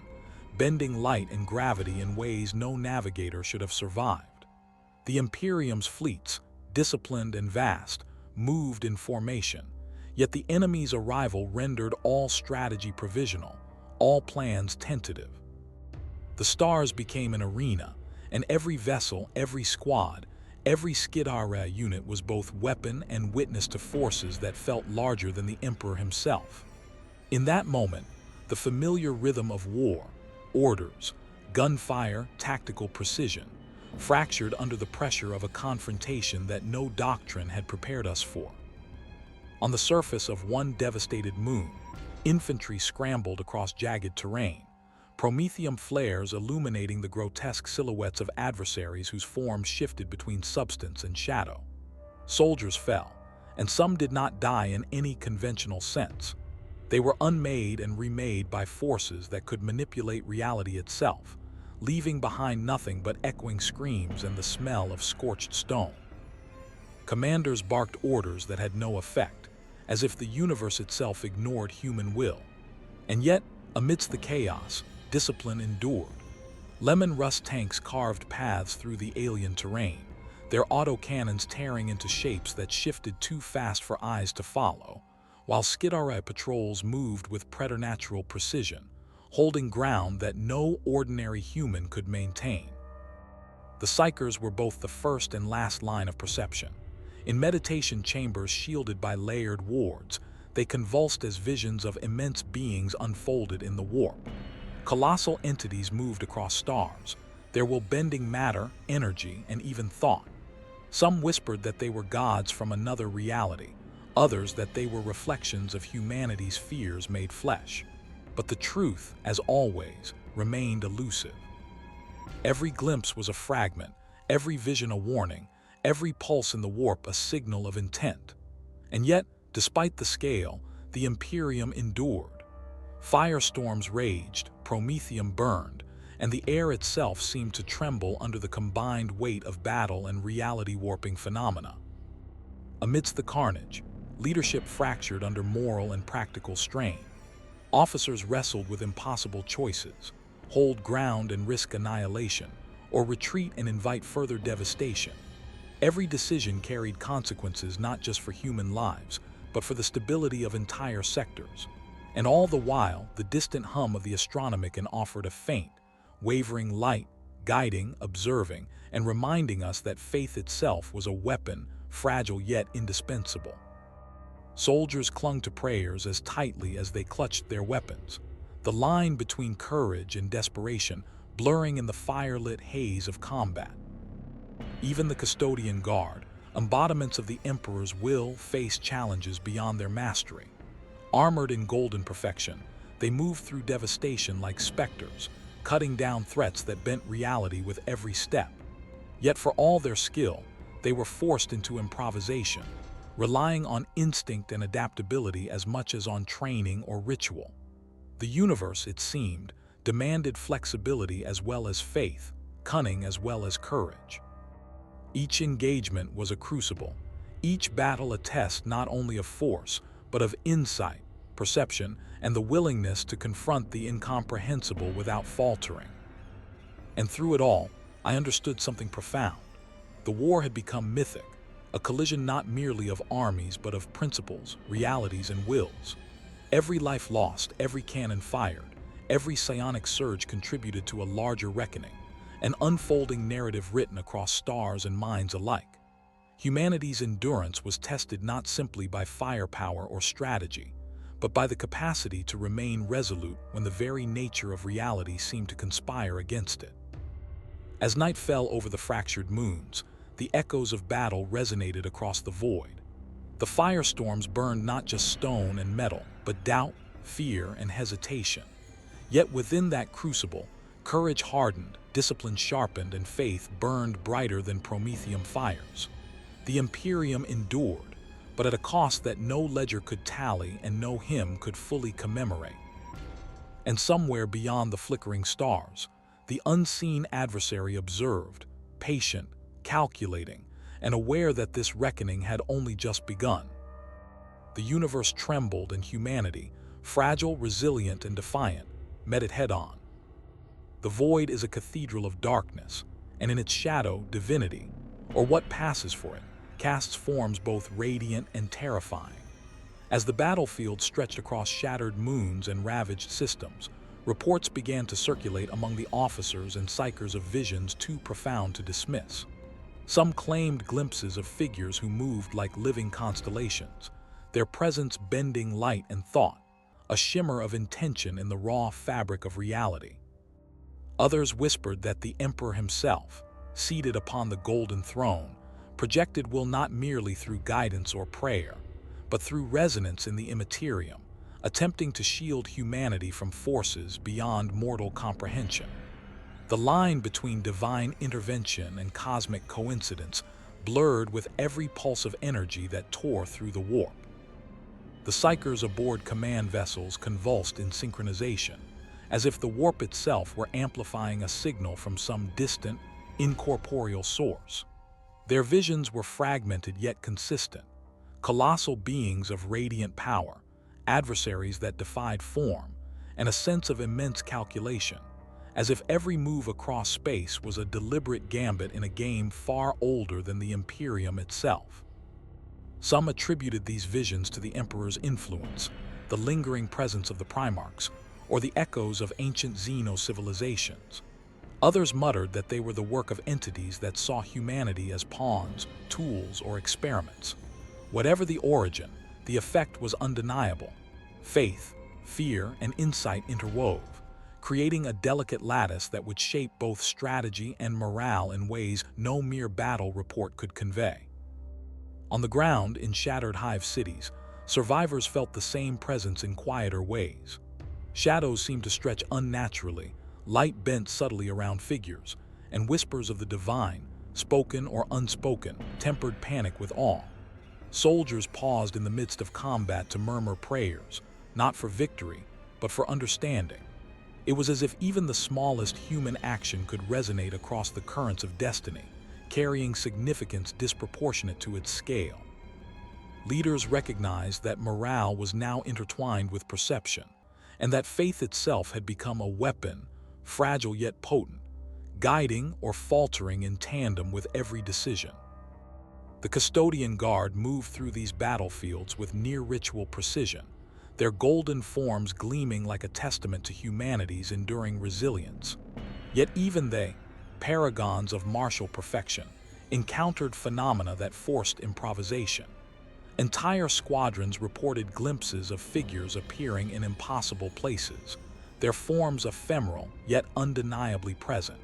[SPEAKER 1] bending light and gravity in ways no navigator should have survived. The Imperium's fleets, disciplined and vast, moved in formation, yet the enemy's arrival rendered all strategy provisional, all plans tentative. The stars became an arena, and every vessel, every squad, every Skidara unit was both weapon and witness to forces that felt larger than the Emperor himself. In that moment, the familiar rhythm of war, orders, gunfire, tactical precision, fractured under the pressure of a confrontation that no doctrine had prepared us for. On the surface of one devastated moon, infantry scrambled across jagged terrain, promethium flares illuminating the grotesque silhouettes of adversaries whose forms shifted between substance and shadow. Soldiers fell, and some did not die in any conventional sense. They were unmade and remade by forces that could manipulate reality itself, leaving behind nothing but echoing screams and the smell of scorched stone. Commanders barked orders that had no effect, as if the universe itself ignored human will. And yet, amidst the chaos, discipline endured. Lemon rust tanks carved paths through the alien terrain, their autocannons tearing into shapes that shifted too fast for eyes to follow, while Skidara patrols moved with preternatural precision, holding ground that no ordinary human could maintain. The Psychers were both the first and last line of perception. In meditation chambers shielded by layered wards, they convulsed as visions of immense beings unfolded in the warp. Colossal entities moved across stars, their will bending matter, energy, and even thought. Some whispered that they were gods from another reality, others that they were reflections of humanity's fears made flesh. But the truth, as always, remained elusive. Every glimpse was a fragment, every vision a warning, every pulse in the warp a signal of intent. And yet, despite the scale, the Imperium endured. Firestorms raged, promethium burned, and the air itself seemed to tremble under the combined weight of battle and reality-warping phenomena. Amidst the carnage, leadership fractured under moral and practical strain. Officers wrestled with impossible choices: hold ground and risk annihilation, or retreat and invite further devastation. Every decision carried consequences not just for human lives, but for the stability of entire sectors. And all the while, the distant hum of the astronomicon offered a faint, wavering light, guiding, observing, and reminding us that faith itself was a weapon, fragile yet indispensable. Soldiers clung to prayers as tightly as they clutched their weapons, the line between courage and desperation blurring in the fire-lit haze of combat. Even the custodian guard, embodiments of the Emperor's will, faced challenges beyond their mastery. Armored in golden perfection, they moved through devastation like specters, cutting down threats that bent reality with every step. Yet for all their skill, they were forced into improvisation, relying on instinct and adaptability as much as on training or ritual. The universe, it seemed, demanded flexibility as well as faith, cunning as well as courage. Each engagement was a crucible, each battle a test not only of force, but of insight, perception, and the willingness to confront the incomprehensible without faltering. And through it all, I understood something profound. The war had become mythic, a collision not merely of armies but of principles, realities, and wills. Every life lost, every cannon fired, every psionic surge contributed to a larger reckoning, an unfolding narrative written across stars and minds alike. Humanity's endurance was tested not simply by firepower or strategy, but by the capacity to remain resolute when the very nature of reality seemed to conspire against it. As night fell over the fractured moons, the echoes of battle resonated across the void. The firestorms burned not just stone and metal, but doubt, fear, and hesitation. Yet within that crucible, courage hardened, discipline sharpened, and faith burned brighter than promethium fires. The Imperium endured, but at a cost that no ledger could tally and no hymn could fully commemorate. And somewhere beyond the flickering stars, the unseen adversary observed, patient, calculating, and aware that this reckoning had only just begun. The universe trembled, and humanity, fragile, resilient, and defiant, met it head-on. The void is a cathedral of darkness, and in its shadow, divinity, or what passes for it, casts forms both radiant and terrifying. As the battlefield stretched across shattered moons and ravaged systems, reports began to circulate among the officers and psychers of visions too profound to dismiss. Some claimed glimpses of figures who moved like living constellations, their presence bending light and thought. a shimmer of intention in the raw fabric of reality. Others whispered that the emperor himself, seated upon the golden throne, projected will not merely through guidance or prayer, but through resonance in the Imperium, attempting to shield humanity from forces beyond mortal comprehension. The line between divine intervention and cosmic coincidence blurred with every pulse of energy that tore through the warp. The psychers aboard command vessels convulsed in synchronization, as if the warp itself were amplifying a signal from some distant, incorporeal source. Their visions were fragmented yet consistent, colossal beings of radiant power, adversaries that defied form, and a sense of immense calculation, as if every move across space was a deliberate gambit in a game far older than the Imperium itself. Some attributed these visions to the Emperor's influence, the lingering presence of the Primarchs, or the echoes of ancient Xeno-civilizations. Others muttered that they were the work of entities that saw humanity as pawns, tools, or experiments. Whatever the origin, the effect was undeniable. Faith, fear, and insight interwove, creating a delicate lattice that would shape both strategy and morale in ways no mere battle report could convey. On the ground, in shattered hive cities, survivors felt the same presence in quieter ways. Shadows seemed to stretch unnaturally, light bent subtly around figures, and whispers of the divine, spoken or unspoken, tempered panic with awe. Soldiers paused in the midst of combat to murmur prayers, not for victory, but for understanding. It was as if even the smallest human action could resonate across the currents of destiny, carrying significance disproportionate to its scale. Leaders recognized that morale was now intertwined with perception, and that faith itself had become a weapon, fragile yet potent, guiding or faltering in tandem with every decision. The custodian guard moved through these battlefields with near-ritual precision, their golden forms gleaming like a testament to humanity's enduring resilience. Yet even they, paragons of martial perfection, encountered phenomena that forced improvisation. Entire squadrons reported glimpses of figures appearing in impossible places, their forms ephemeral yet undeniably present.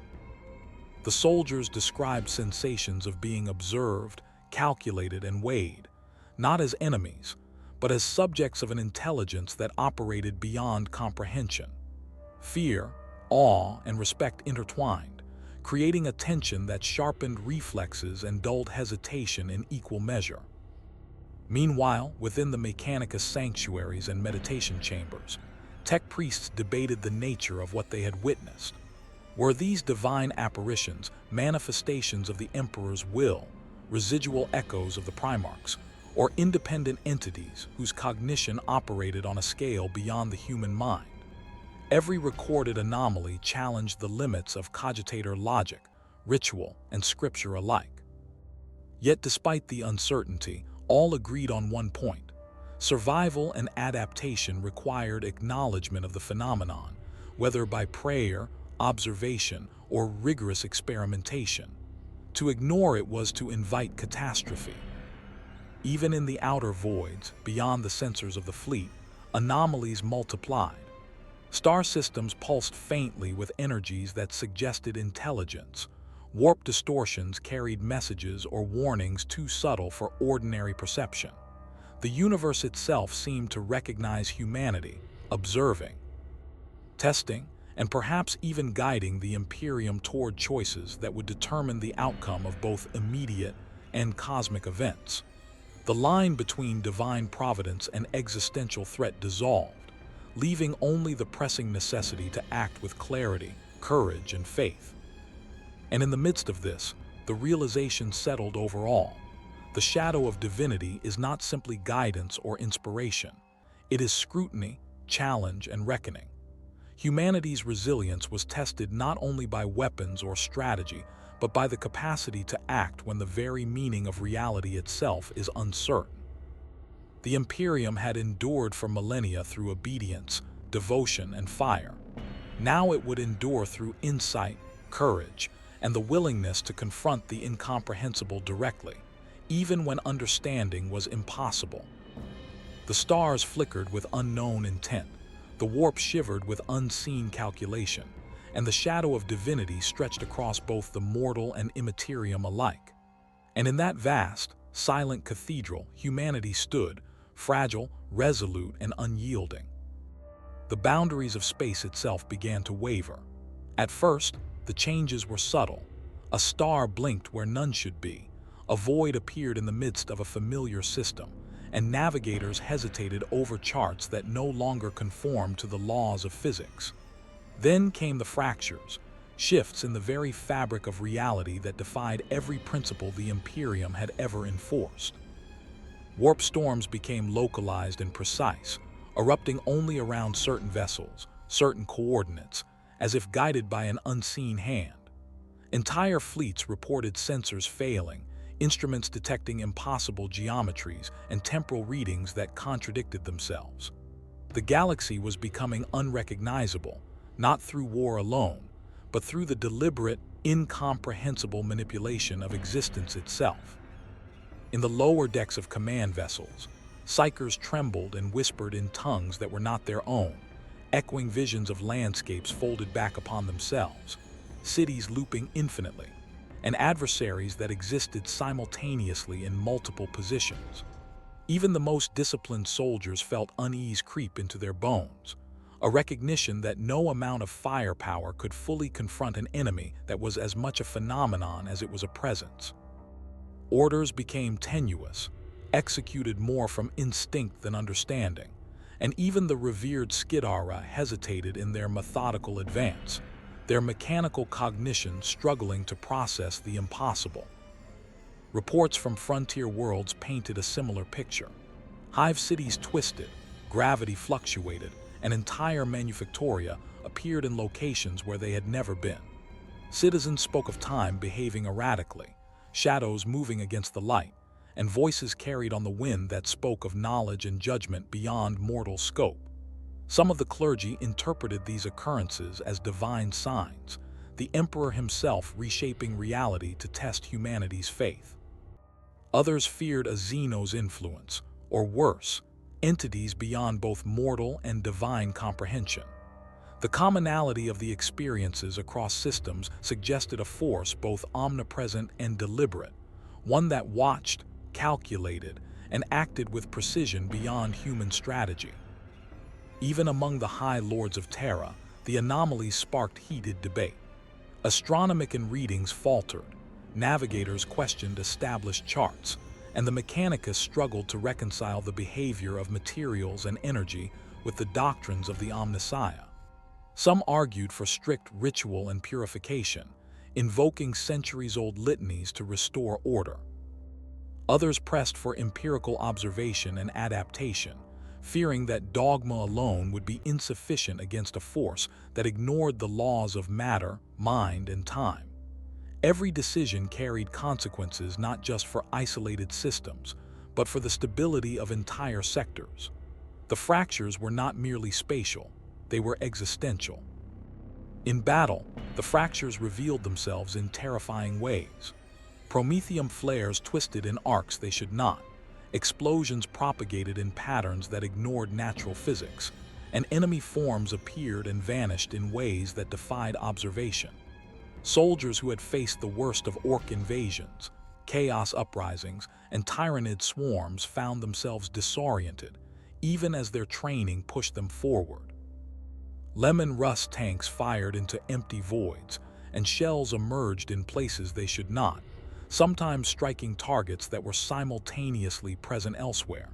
[SPEAKER 1] The soldiers described sensations of being observed, calculated, and weighed, not as enemies, but as subjects of an intelligence that operated beyond comprehension. Fear, awe, and respect intertwined, creating a tension that sharpened reflexes and dulled hesitation in equal measure. Meanwhile, within the Mechanicus sanctuaries and meditation chambers, tech priests debated the nature of what they had witnessed. Were these divine apparitions manifestations of the Emperor's will, residual echoes of the Primarchs, or independent entities whose cognition operated on a scale beyond the human mind? Every recorded anomaly challenged the limits of cogitator logic, ritual, and scripture alike. Yet despite the uncertainty, all agreed on one point: survival and adaptation required acknowledgement of the phenomenon, whether by prayer, observation, or rigorous experimentation. To ignore it was to invite catastrophe. Even in the outer voids, beyond the sensors of the fleet, anomalies multiplied. Star systems pulsed faintly with energies that suggested intelligence. Warp distortions carried messages or warnings too subtle for ordinary perception. The universe itself seemed to recognize humanity, observing, testing, and perhaps even guiding the Imperium toward choices that would determine the outcome of both immediate and cosmic events. The line between divine providence and existential threat dissolved, leaving only the pressing necessity to act with clarity, courage, and faith. And in the midst of this, the realization settled over all. The shadow of divinity is not simply guidance or inspiration. It is scrutiny, challenge, and reckoning. Humanity's resilience was tested not only by weapons or strategy, but by the capacity to act when the very meaning of reality itself is uncertain. The Imperium had endured for millennia through obedience, devotion, and fire. Now it would endure through insight, courage, and the willingness to confront the incomprehensible directly, even when understanding was impossible. The stars flickered with unknown intent, the warp shivered with unseen calculation, and the shadow of divinity stretched across both the mortal and Imperium alike. And in that vast, silent cathedral, humanity stood, fragile, resolute, and unyielding. The boundaries of space itself began to waver. At first, the changes were subtle. A star blinked where none should be, a void appeared in the midst of a familiar system, and navigators hesitated over charts that no longer conformed to the laws of physics. Then came the fractures, shifts in the very fabric of reality that defied every principle the Imperium had ever enforced. Warp storms became localized and precise, erupting only around certain vessels, certain coordinates, as if guided by an unseen hand. Entire fleets reported sensors failing, instruments detecting impossible geometries, and temporal readings that contradicted themselves. The galaxy was becoming unrecognizable, not through war alone, but through the deliberate, incomprehensible manipulation of existence itself. In the lower decks of command vessels, psychers trembled and whispered in tongues that were not their own, echoing visions of landscapes folded back upon themselves, cities looping infinitely, and adversaries that existed simultaneously in multiple positions. Even the most disciplined soldiers felt unease creep into their bones, a recognition that no amount of firepower could fully confront an enemy that was as much a phenomenon as it was a presence. Orders became tenuous, executed more from instinct than understanding, and even the revered Skidara hesitated in their methodical advance, their mechanical cognition struggling to process the impossible. Reports from frontier worlds painted a similar picture. Hive cities twisted, gravity fluctuated, and entire manufactoria appeared in locations where they had never been. Citizens spoke of time behaving erratically, shadows moving against the light, and voices carried on the wind that spoke of knowledge and judgment beyond mortal scope. Some of the clergy interpreted these occurrences as divine signs, the emperor himself reshaping reality to test humanity's faith. Others feared a Xeno's influence, or worse, entities beyond both mortal and divine comprehension. The commonality of the experiences across systems suggested a force both omnipresent and deliberate, one that watched, calculated, and acted with precision beyond human strategy. Even among the High Lords of Terra, the anomalies sparked heated debate. Astronomican readings faltered, navigators questioned established charts, and the Mechanicus struggled to reconcile the behavior of materials and energy with the doctrines of the Omnissiah. Some argued for strict ritual and purification, invoking centuries-old litanies to restore order. Others pressed for empirical observation and adaptation, fearing that dogma alone would be insufficient against a force that ignored the laws of matter, mind, and time. Every decision carried consequences not just for isolated systems, but for the stability of entire sectors. The fractures were not merely spatial, they were existential. In battle, the fractures revealed themselves in terrifying ways. Prometheum flares twisted in arcs they should not, explosions propagated in patterns that ignored natural physics, and enemy forms appeared and vanished in ways that defied observation. Soldiers who had faced the worst of orc invasions, chaos uprisings, and tyrannid swarms found themselves disoriented, even as their training pushed them forward. Lemon rust tanks fired into empty voids, and shells emerged in places they should not, sometimes striking targets that were simultaneously present elsewhere.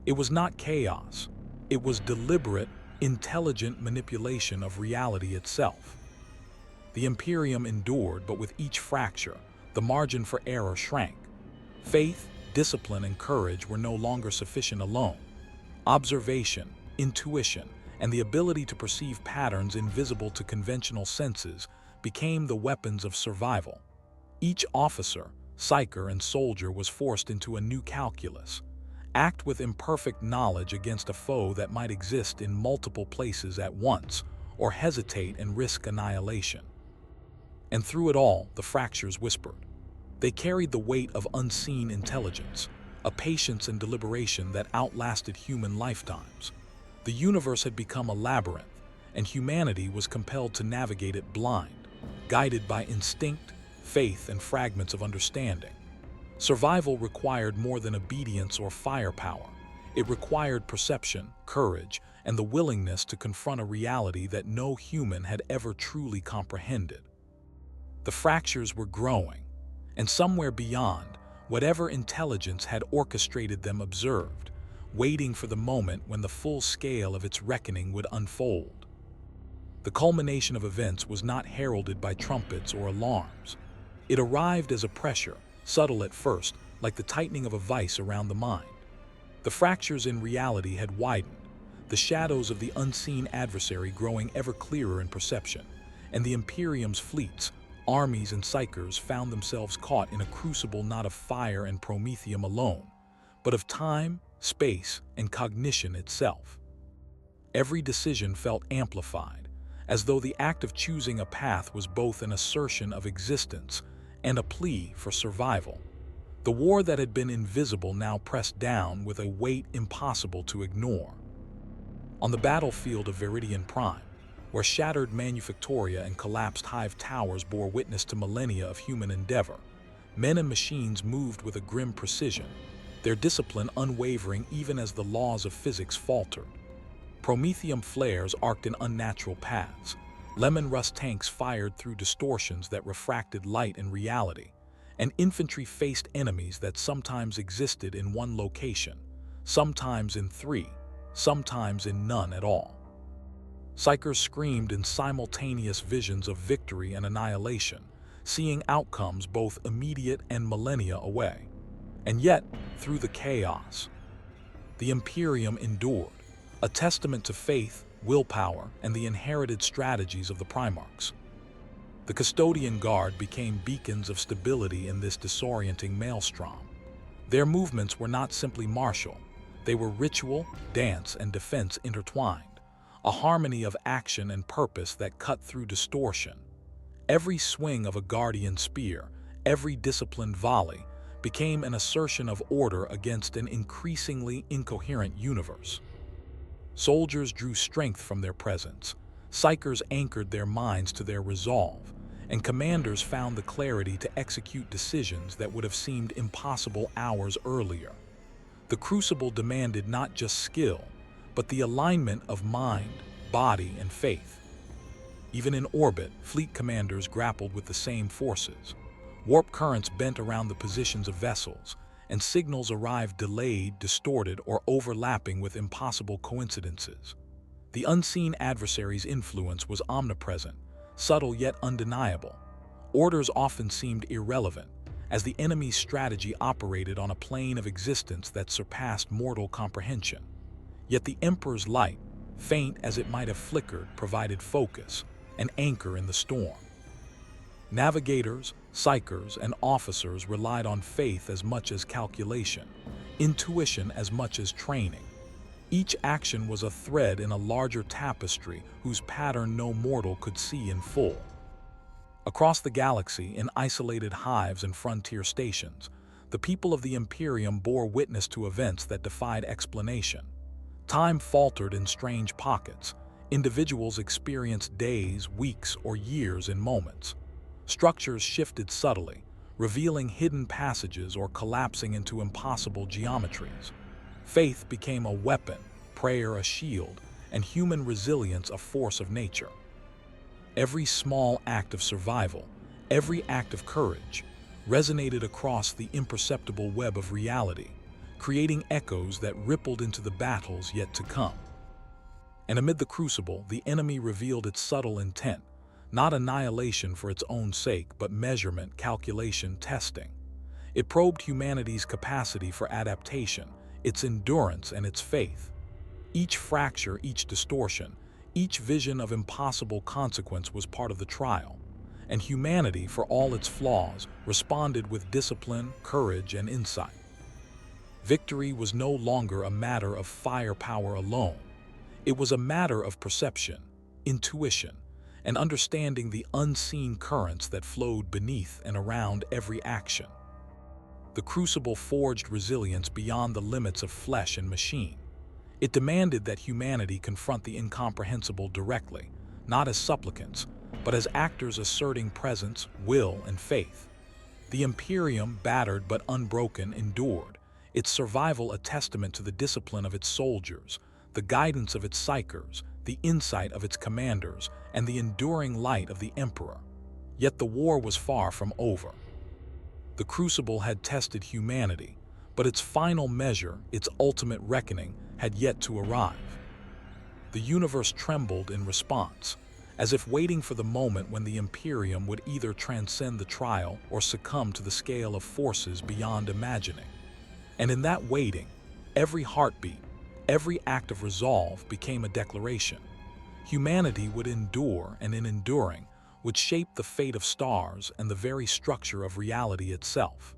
[SPEAKER 1] It was not chaos. It was deliberate, intelligent manipulation of reality itself. The Imperium endured, but with each fracture, the margin for error shrank. Faith, discipline, and courage were no longer sufficient alone. Observation, intuition, and the ability to perceive patterns invisible to conventional senses became the weapons of survival. Each officer, psyker, and soldier was forced into a new calculus. Act with imperfect knowledge against a foe that might exist in multiple places at once, or hesitate and risk annihilation. And through it all, the fractures whispered. They carried the weight of unseen intelligence, a patience and deliberation that outlasted human lifetimes. The universe had become a labyrinth, and humanity was compelled to navigate it blind, guided by instinct, faith, and fragments of understanding. Survival required more than obedience or firepower. It required perception, courage, and the willingness to confront a reality that no human had ever truly comprehended. The fractures were growing, and somewhere beyond, whatever intelligence had orchestrated them observed, waiting for the moment when the full scale of its reckoning would unfold. The culmination of events was not heralded by trumpets or alarms. It arrived as a pressure, subtle at first, like the tightening of a vice around the mind. The fractures in reality had widened, the shadows of the unseen adversary growing ever clearer in perception, and the Imperium's fleets, armies, and psychers found themselves caught in a crucible not of fire and promethium alone, but of time, space, and cognition itself. Every decision felt amplified, as though the act of choosing a path was both an assertion of existence and a plea for survival. The war that had been invisible now pressed down with a weight impossible to ignore. On the battlefield of Viridian Prime, where shattered manufactoria and collapsed hive towers bore witness to millennia of human endeavor, men and machines moved with a grim precision, their discipline unwavering even as the laws of physics faltered. Promethium flares arced in unnatural paths. Lemon rust tanks fired through distortions that refracted light and reality, and infantry faced enemies that sometimes existed in one location, sometimes in three, sometimes in none at all. Psychers screamed in simultaneous visions of victory and annihilation, seeing outcomes both immediate and millennia away. And yet, through the chaos, the Imperium endured, a testament to faith, willpower, and the inherited strategies of the Primarchs. The Custodian Guard became beacons of stability in this disorienting maelstrom. Their movements were not simply martial, they were ritual, dance, and defense intertwined, a harmony of action and purpose that cut through distortion. Every swing of a guardian spear, every disciplined volley, became an assertion of order against an increasingly incoherent universe. Soldiers drew strength from their presence, psychers anchored their minds to their resolve, and commanders found the clarity to execute decisions that would have seemed impossible hours earlier. The crucible demanded not just skill, but the alignment of mind, body, and faith. Even in orbit, fleet commanders grappled with the same forces. Warp currents bent around the positions of vessels, and signals arrived delayed, distorted, or overlapping with impossible coincidences. The unseen adversary's influence was omnipresent, subtle yet undeniable. Orders often seemed irrelevant, as the enemy's strategy operated on a plane of existence that surpassed mortal comprehension. Yet the Emperor's light, faint as it might have flickered, provided focus, an anchor in the storm. Navigators, psychers, and officers relied on faith as much as calculation, intuition as much as training. Each action was a thread in a larger tapestry whose pattern no mortal could see in full. Across the galaxy, in isolated hives and frontier stations, the people of the Imperium bore witness to events that defied explanation. Time faltered in strange pockets. Individuals experienced days, weeks, or years in moments. Structures shifted subtly, revealing hidden passages or collapsing into impossible geometries. Faith became a weapon, prayer a shield, and human resilience a force of nature. Every small act of survival, every act of courage, resonated across the imperceptible web of reality, creating echoes that rippled into the battles yet to come. And amid the crucible, the enemy revealed its subtle intent, not annihilation for its own sake, but measurement, calculation, testing. It probed humanity's capacity for adaptation, its endurance, and its faith. Each fracture, each distortion, each vision of impossible consequence was part of the trial, and humanity, for all its flaws, responded with discipline, courage, and insight. Victory was no longer a matter of firepower alone. It was a matter of perception, intuition, and understanding the unseen currents that flowed beneath and around every action. The Crucible forged resilience beyond the limits of flesh and machine. It demanded that humanity confront the incomprehensible directly, not as supplicants, but as actors asserting presence, will, and faith. The Imperium, battered but unbroken, endured, its survival a testament to the discipline of its soldiers, the guidance of its psychers, the insight of its commanders, and the enduring light of the Emperor. Yet the war was far from over. The Crucible had tested humanity, but its final measure, its ultimate reckoning, had yet to arrive. The universe trembled in response, as if waiting for the moment when the Imperium would either transcend the trial or succumb to the scale of forces beyond imagining. And in that waiting, every heartbeat, every act of resolve became a declaration. Humanity would endure, and in enduring, would shape the fate of stars and the very structure of reality itself.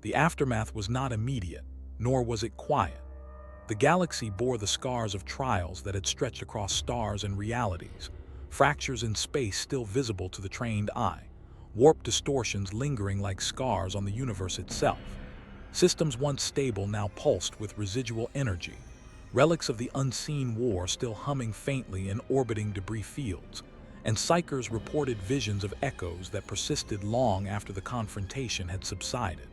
[SPEAKER 1] The aftermath was not immediate, nor was it quiet. The galaxy bore the scars of trials that had stretched across stars and realities, fractures in space still visible to the trained eye, warp distortions lingering like scars on the universe itself. Systems once stable now pulsed with residual energy, relics of the unseen war still humming faintly in orbiting debris fields, and psychers reported visions of echoes that persisted long after the confrontation had subsided.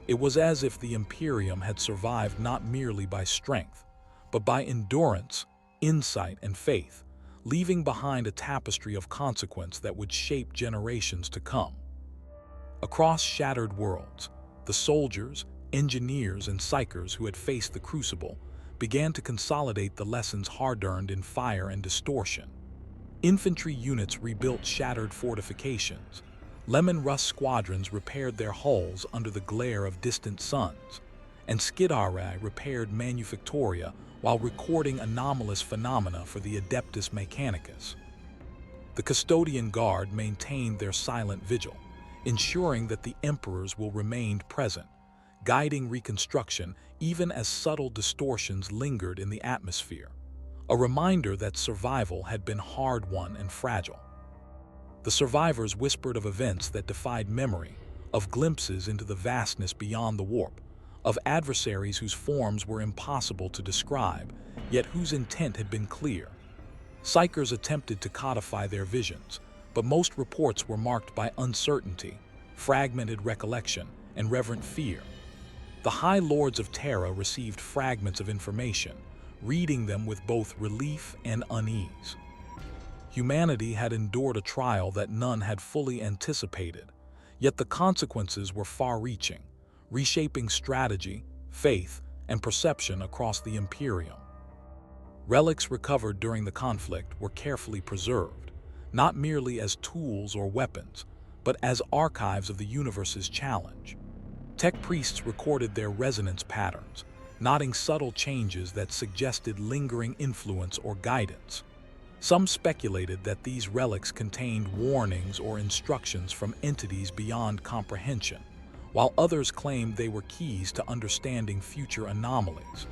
[SPEAKER 1] It was as if the Imperium had survived not merely by strength, but by endurance, insight, and faith, leaving behind a tapestry of consequence that would shape generations to come. Across shattered worlds, the soldiers, engineers, and psychers who had faced the Crucible began to consolidate the lessons hard-earned in fire and distortion. Infantry units rebuilt shattered fortifications. Lemon rust squadrons repaired their hulls under the glare of distant suns, and Skidari repaired manufactoria while recording anomalous phenomena for the Adeptus Mechanicus. The Custodian Guard maintained their silent vigil, ensuring that the Emperors will remain present, guiding reconstruction even as subtle distortions lingered in the atmosphere, a reminder that survival had been hard-won and fragile. The survivors whispered of events that defied memory, of glimpses into the vastness beyond the warp, of adversaries whose forms were impossible to describe, yet whose intent had been clear. Psychers attempted to codify their visions, but most reports were marked by uncertainty, fragmented recollection, and reverent fear. The High Lords of Terra received fragments of information, reading them with both relief and unease. Humanity had endured a trial that none had fully anticipated, yet the consequences were far-reaching, reshaping strategy, faith, and perception across the Imperium. Relics recovered during the conflict were carefully preserved, not merely as tools or weapons, but as archives of the universe's challenge. Tech priests recorded their resonance patterns, noting subtle changes that suggested lingering influence or guidance. Some speculated that these relics contained warnings or instructions from entities beyond comprehension, while others claimed they were keys to understanding future anomalies.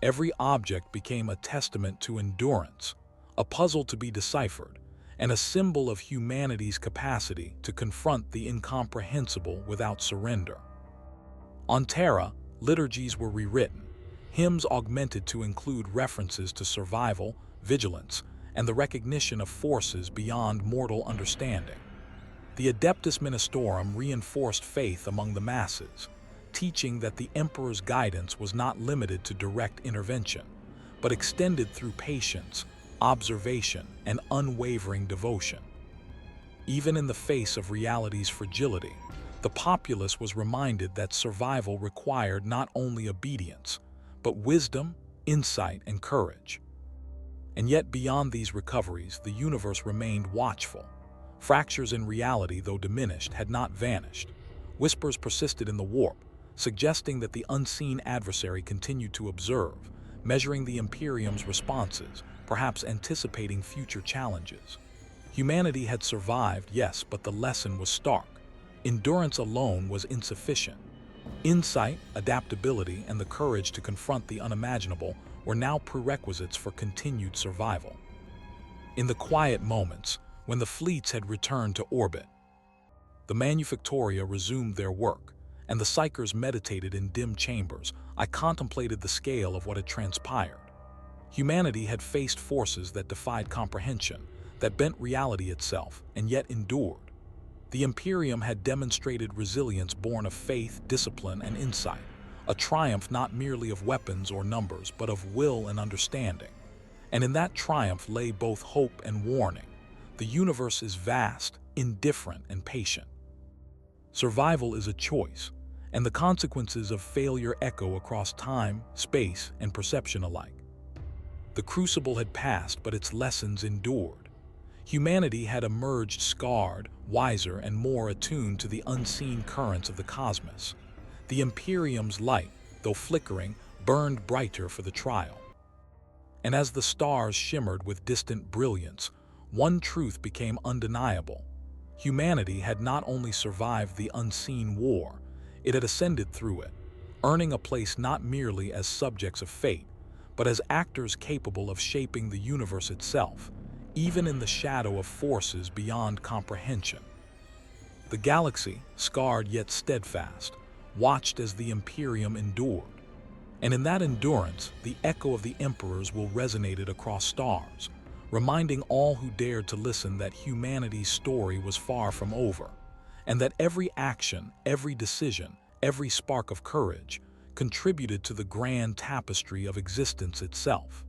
[SPEAKER 1] Every object became a testament to endurance, a puzzle to be deciphered, and a symbol of humanity's capacity to confront the incomprehensible without surrender. On Terra, liturgies were rewritten, hymns augmented to include references to survival, vigilance, and the recognition of forces beyond mortal understanding. The Adeptus Ministorum reinforced faith among the masses, teaching that the Emperor's guidance was not limited to direct intervention, but extended through patience, observation, and unwavering devotion. Even in the face of reality's fragility, the populace was reminded that survival required not only obedience, but wisdom, insight, and courage. And yet beyond these recoveries, the universe remained watchful. Fractures in reality, though diminished, had not vanished. Whispers persisted in the warp, suggesting that the unseen adversary continued to observe, measuring the Imperium's responses, perhaps anticipating future challenges. Humanity had survived, yes, but the lesson was stark. Endurance alone was insufficient. Insight, adaptability, and the courage to confront the unimaginable were now prerequisites for continued survival. In the quiet moments, when the fleets had returned to orbit, the manufactoria resumed their work, and the psychers meditated in dim chambers, I contemplated the scale of what had transpired. Humanity had faced forces that defied comprehension, that bent reality itself, and yet endured. The Imperium had demonstrated resilience born of faith, discipline, and insight, a triumph not merely of weapons or numbers, but of will and understanding. And in that triumph lay both hope and warning. The universe is vast, indifferent, and patient. Survival is a choice, and the consequences of failure echo across time, space, and perception alike. The crucible had passed, but its lessons endured. Humanity had emerged scarred, wiser, and more attuned to the unseen currents of the cosmos. The Imperium's light, though flickering, burned brighter for the trial. And as the stars shimmered with distant brilliance, one truth became undeniable. Humanity had not only survived the unseen war, it had ascended through it, earning a place not merely as subjects of fate, but as actors capable of shaping the universe itself, even in the shadow of forces beyond comprehension. The galaxy, scarred yet steadfast, watched as the Imperium endured. And in that endurance, the echo of the Emperors will resonate across stars, reminding all who dared to listen that humanity's story was far from over, and that every action, every decision, every spark of courage contributed to the grand tapestry of existence itself.